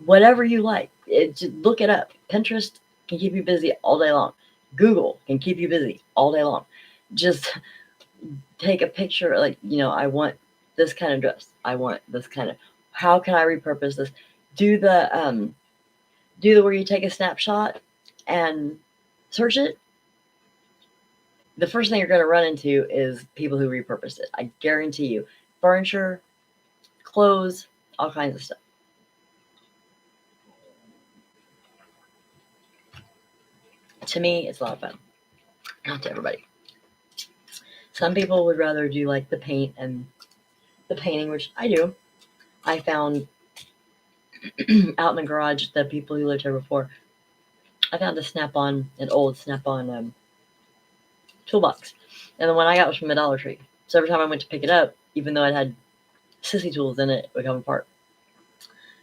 Whatever you like, just look it up. Pinterest can keep you busy all day long. Google can keep you busy all day long. Just take a picture, like, I want this kind of dress. I want this kind of. How can I repurpose this? Do the where you take a snapshot and search it. The first thing you're going to run into is people who repurpose it. I guarantee you. Furniture, clothes, all kinds of stuff. To me, it's a lot of fun. Not to everybody. Some people would rather do like the paint and the painting, which I do. I found out in the garage, the people who lived here before, I found an old Snap-on toolbox. And the one I got was from the Dollar Tree. So every time I went to pick it up, even though it had sissy tools in it, it would come apart.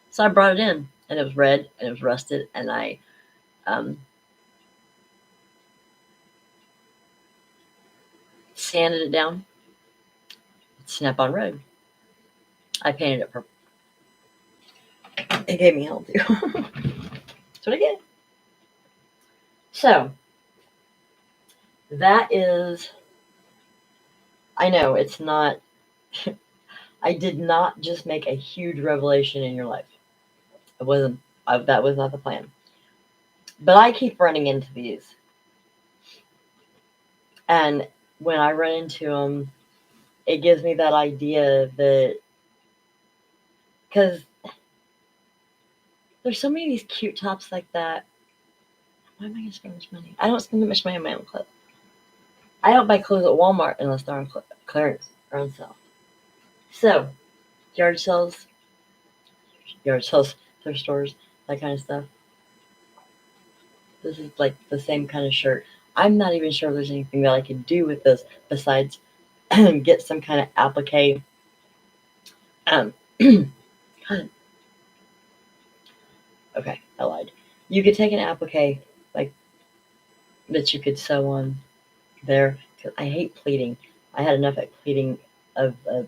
So I brought it in, and it was red, and it was rusted, and I sanded it down. Snap-on red. I painted it purple. It gave me hell too. That's what I get. So that is. I know it's not. I did not just make a huge revelation in your life. It wasn't. That was not the plan. But I keep running into these, and when I run into them, it gives me that idea that because there's so many of these cute tops like that. Why am I going to spend much money? I don't spend that much money on my own clothes. I don't buy clothes at Walmart unless they're on clearance or on sale. So, yard sales, thrift stores, that kind of stuff. This is like the same kind of shirt. I'm not even sure if there's anything that I could do with this besides get some kind of applique. Okay, I lied. You could take an applique like that you could sew on there. Cause I hate pleating. I had enough at pleating of the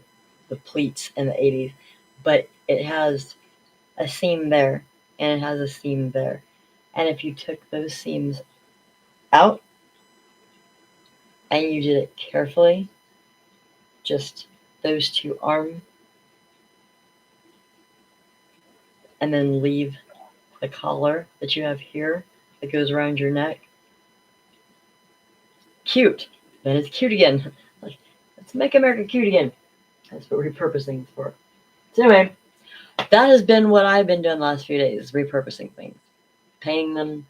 pleats in the 80s, but it has a seam there and it has a seam there. And if you took those seams out and you did it carefully, just those two arms, and then leave the collar that you have here that goes around your neck. Cute. Then it's cute again. Let's make America cute again. That's what repurposing is for. So anyway, that has been what I've been doing the last few days, repurposing things. Painting them,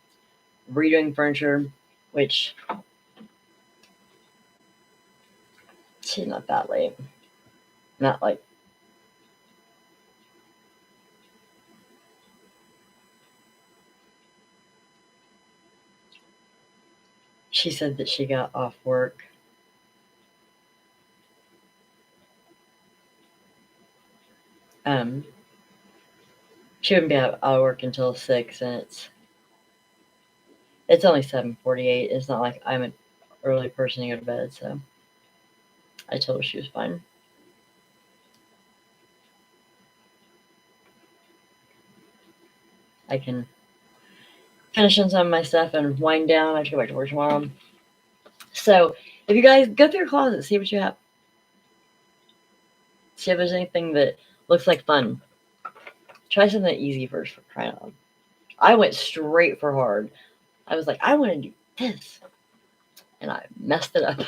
redoing furniture, which she's not that late. Not like she said that she got off work. She wouldn't be out of work until 6, and it's only 7:48. It's not like I'm an early person to go to bed, so I told her she was fine. I can finish on some of my stuff and wind down. I have to go back to work tomorrow. So if you guys go through your closet, see what you have. See if there's anything that looks like fun. Try something easy first, for crying out loud. I went straight for hard. I was like, I want to do this. And I messed it up.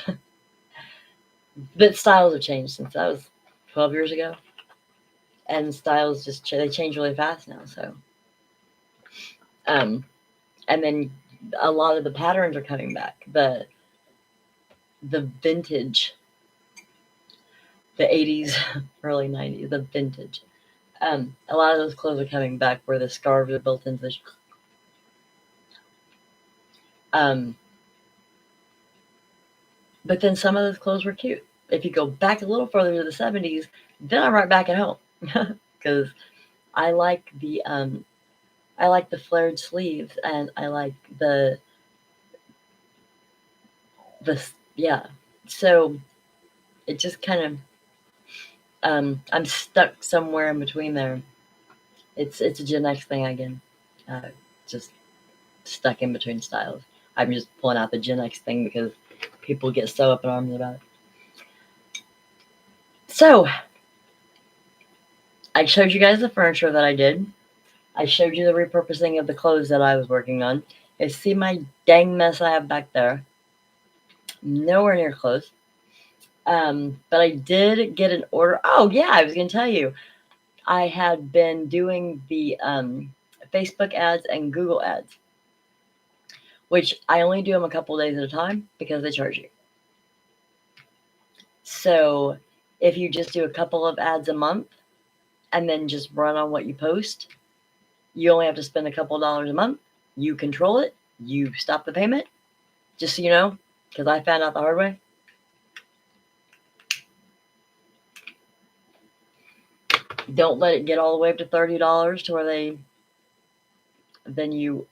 But styles have changed since that was 12 years ago. And styles just, they change really fast now, so. And then a lot of the patterns are coming back. The vintage, the 80s, early 90s, the vintage. A lot of those clothes are coming back where the scarves are built into the. But then some of those clothes were cute. If you go back a little further to the 70s, then I'm right back at home because I like the flared sleeves and I like the yeah. So it just kind of I'm stuck somewhere in between there. It's a Gen X thing again. Just stuck in between styles. I'm just pulling out the Gen X thing because people get so up in arms about it. So I showed you guys the furniture that I did. I showed you the repurposing of the clothes that I was working on. You see my dang mess I have back there. Nowhere near close. But I did get an order. Oh yeah, I was going to tell you. I had been doing the Facebook ads and Google ads, which I only do them a couple days at a time because they charge you. So if you just do a couple of ads a month and then just run on what you post, you only have to spend a couple dollars a month. You control it. You stop the payment. Just so you know, because I found out the hard way. Don't let it get all the way up to $30 to where then you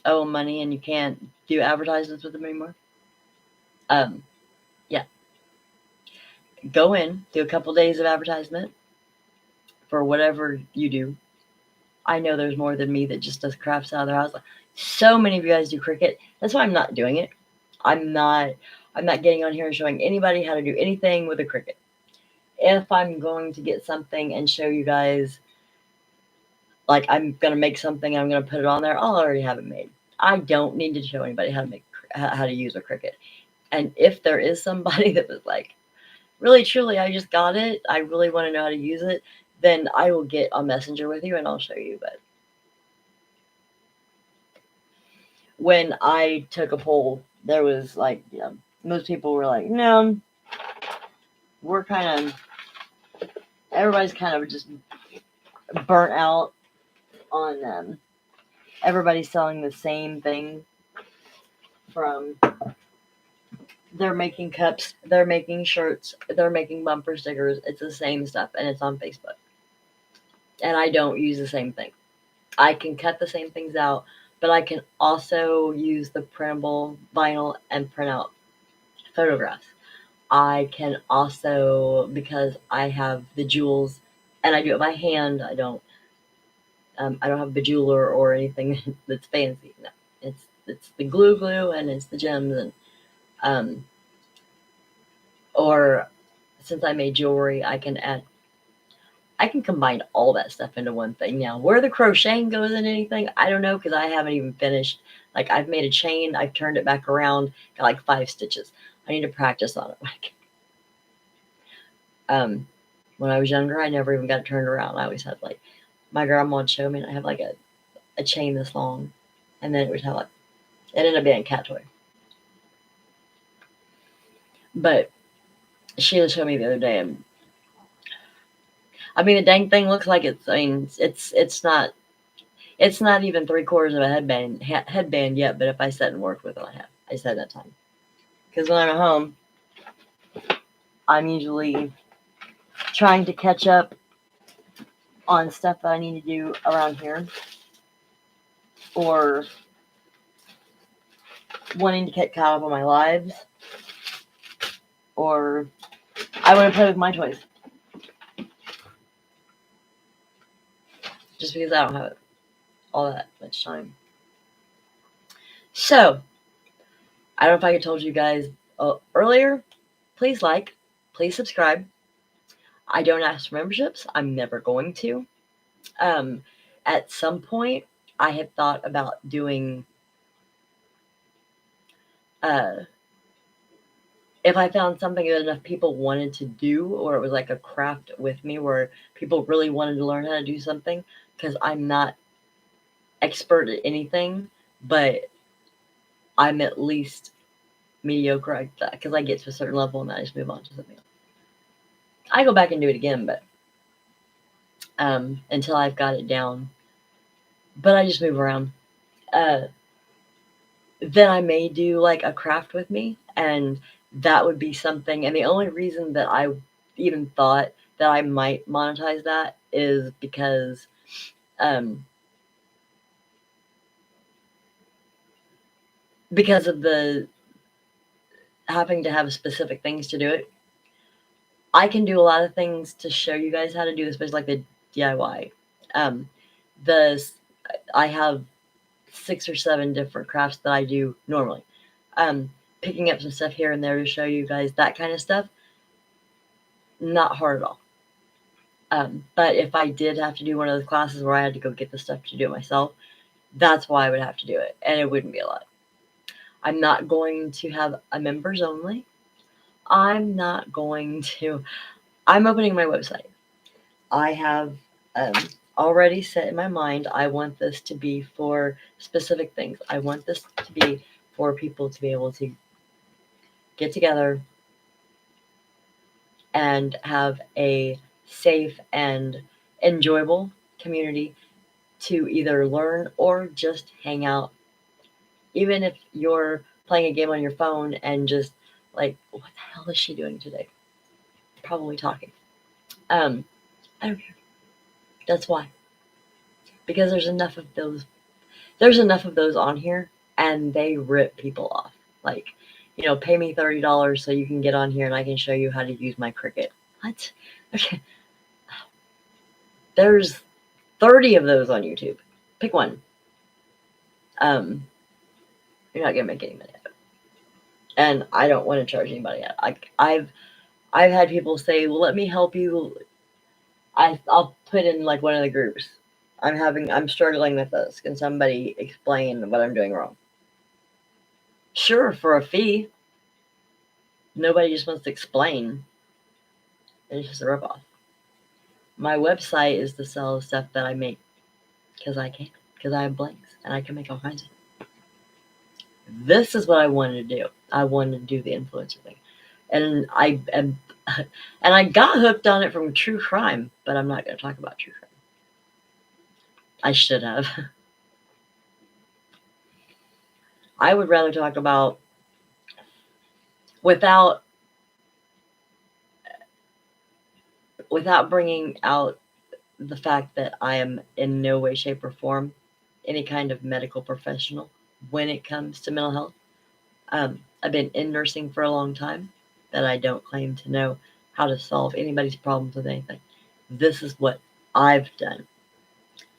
owe money and you can't do advertisements with them anymore. Yeah. Go in, do a couple days of advertisement for whatever you do. I know there's more than me that just does crafts out of their house. So many of you guys do Cricut. That's why I'm not doing it. I'm not getting on here and showing anybody how to do anything with a Cricut. If I'm going to get something and show you guys, like I'm going to make something, I'm going to put it on there, I'll already have it made. I don't need to show anybody how to use a Cricut. And if there is somebody that was like, really, truly, I just got it, I really want to know how to use it, then I will get on Messenger with you and I'll show you. But when I took a poll, there was like, most people were like, no, everybody's kind of just burnt out on everybody's selling the same thing. From they're making cups, they're making shirts, they're making bumper stickers. It's the same stuff and it's on Facebook. And I don't use the same thing. I can cut the same things out, but I can also use the printable vinyl and print out photographs. I can also, because I have the jewels and I do it by hand, I don't have a bejeweler or anything that's fancy. No, it's the glue and it's the gems and or since I made jewelry, I can combine all that stuff into one thing. Now, where the crocheting goes in anything, I don't know because I haven't even finished. Like I've made a chain, I've turned it back around, got like 5 stitches. I need to practice on it. When I was younger, I never even got it turned around. I always had like my grandma would show me, and I have like a chain this long, and then it would have like it ended up being a cat toy. But Sheila showed me the other day, and I mean the dang thing looks like it's. I mean it's not even 3/4 of a headband yet. But if I sat and worked with it, I said that time because when I'm at home, I'm usually trying to catch up on stuff that I need to do around here, or wanting to get caught up on my lives, or I want to play with my toys. Just because I don't have it. all that much time. So, I don't know if I told you guys earlier, please like, please subscribe. I don't ask for memberships. I'm never going to. At some point, I had thought about doing, if I found something that enough people wanted to do, or it was like a craft with me where people really wanted to learn how to do something, because I'm not expert at anything, but I'm at least mediocre at that, because I get to a certain level and then I just move on to something else. I go back and do it again, but until I've got it down. But I just move around. Then I may do like a craft with me, and that would be something. And the only reason that I even thought that I might monetize that is because of the having to have specific things to do it. I can do a lot of things to show you guys how to do, especially like the DIY. I have 6 or 7 different crafts that I do normally. Picking up some stuff here and there to show you guys that kind of stuff, not hard at all. But if I did have to do one of those classes where I had to go get the stuff to do it myself, that's why I would have to do it, and it wouldn't be a lot. I'm not going to have a members only. I'm opening my website. I have already set in my mind, I want this to be for specific things. I want this to be for people to be able to get together and have a safe and enjoyable community to either learn or just hang out. Even if you're playing a game on your phone and just like, what the hell is she doing today? Probably talking. I don't care. That's why. Because there's enough of those. There's enough of those on here, and they rip people off. Like, pay me $30 so you can get on here and I can show you how to use my Cricut. What? Okay. There's 30 of those on YouTube. Pick one. You're not gonna make any money out of it, and I don't want to charge anybody. I've had people say, "Well, let me help you." I'll put in like one of the groups. I'm struggling with this. Can somebody explain what I'm doing wrong? Sure, for a fee. Nobody just wants to explain. It's just a ripoff. My website is to sell stuff that I make because I can, because I have blanks and I can make all kinds of them. This is what I wanted to do. I wanted to do the influencer thing, and I got hooked on it from true crime, but I'm not going to talk about true crime. I should have. I would rather talk about without bringing out the fact that I am in no way, shape, or form any kind of medical professional when it comes to mental health. I've been in nursing for a long time, but I don't claim to know how to solve anybody's problems with anything. This is what I've done.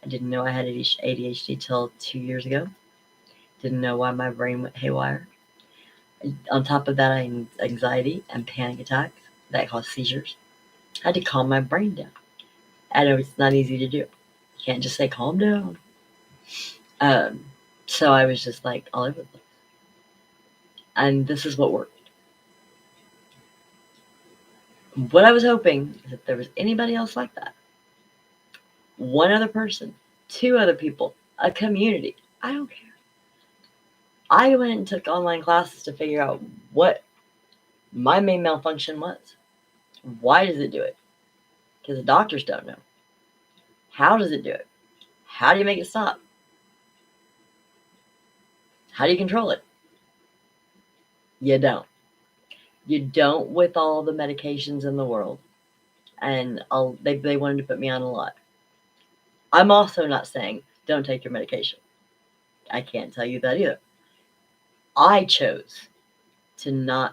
I didn't know I had ADHD till 2 years ago. Didn't know why my brain went haywire. On top of that, I had anxiety and panic attacks that cause seizures. I had to calm my brain down. I know it's not easy to do. You can't just say, calm down. So I was just like all over the place. And this is what worked. What I was hoping is if there was anybody else like that, one other person, 2 other people, a community, I don't care. I went and took online classes to figure out what my main malfunction was. Why does it do it? Because the doctors don't know. How does it do it? How do you make it stop? How do you control it? You don't. You don't with all the medications in the world. And they wanted to put me on a lot. I'm also not saying don't take your medication. I can't tell you that either. I chose to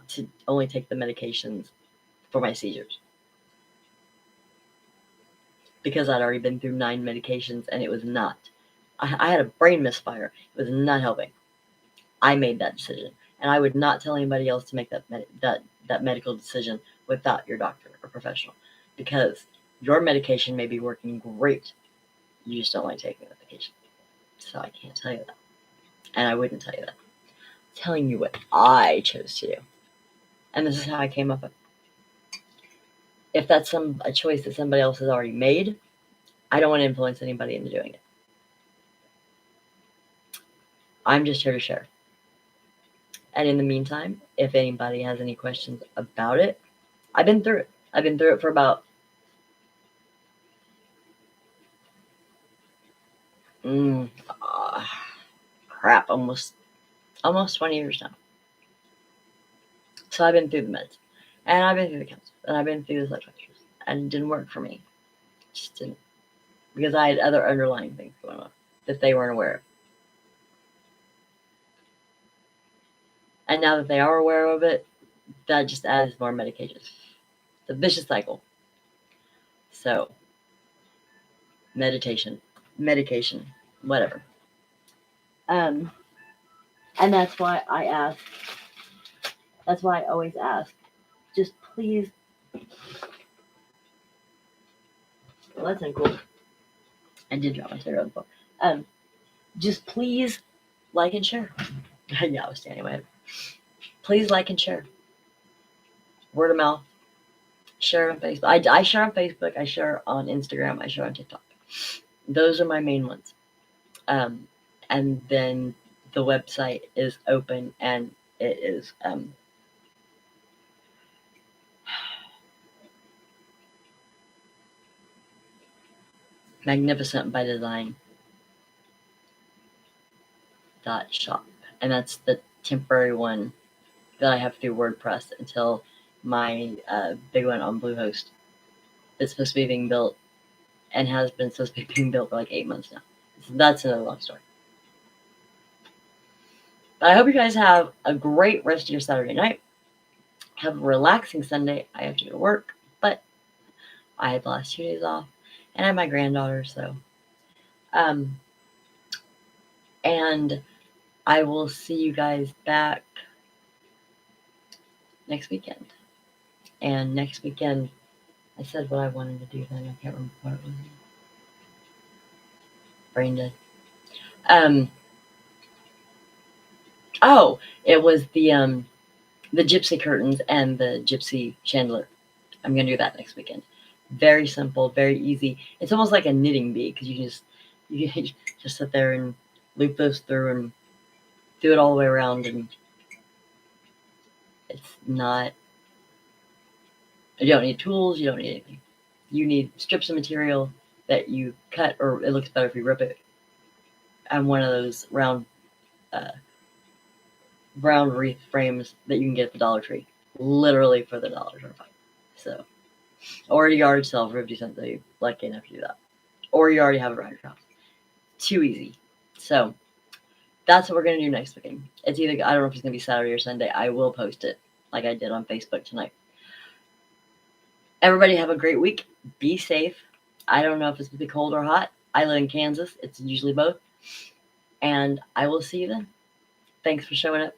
only take the medications for my seizures because I'd already been through 9 medications and it was not I had a brain misfire. It was not helping. I made that decision, and I would not tell anybody else to make that medical decision without your doctor or professional, because your medication may be working great. You just don't like taking the medication. So I can't tell you that, and I wouldn't tell you that. I'm telling you what I chose to do, and this is how I came up with it. If that's a choice that somebody else has already made, I don't want to influence anybody into doing it. I'm just here to share. And in the meantime, if anybody has any questions about it, I've been through it. I've been through it for about almost 20 years now. So I've been through the meds, and I've been through the counselors, and I've been through the psychiatrist, and it didn't work for me. It just didn't, because I had other underlying things going on that they weren't aware of. And now that they are aware of it, that just adds more medication. It's a vicious cycle. So, medication, whatever. And that's why I ask. That's why I always ask. Just please. Well, that's not cool. I did drop my cereal on the phone. Just please like and share. Yeah, I was standing my head. Please like and share. Word of mouth. Share on Facebook. I share on Facebook. I share on Instagram. I share on TikTok. Those are my main ones. And then the website is open, and it is Magnificent by Design .shop, and that's the temporary one that I have through WordPress until my big one on Bluehost is supposed to be being built, and has been supposed to be being built for like 8 months now. So that's another long story. But I hope you guys have a great rest of your Saturday night. Have a relaxing Sunday. I have to go to work, but I had the last 2 days off, and I have my granddaughter, so and I will see you guys back next weekend. And next weekend, I said what I wanted to do then. I can't remember what it was. Brain dead. Oh, it was the gypsy curtains and the gypsy chandelier. I'm gonna do that next weekend. Very simple, very easy. It's almost like a knitting bee, because you can just sit there and loop those through and do it all the way around, and it's not. You don't need tools. You don't need anything. You need strips of material that you cut, or it looks better if you rip it. And one of those round wreath frames that you can get at the Dollar Tree, literally for the $1.25. So, or a yard sale for 50 cents. So you're lucky enough to do that, or you already have it around your house. Too easy. So that's what we're gonna do next weekend. It's either, I don't know if it's gonna be Saturday or Sunday. I will post it like I did on Facebook tonight. Everybody have a great week. Be safe. I don't know if it's gonna be cold or hot. I live in Kansas. It's usually both. And I will see you then. Thanks for showing up.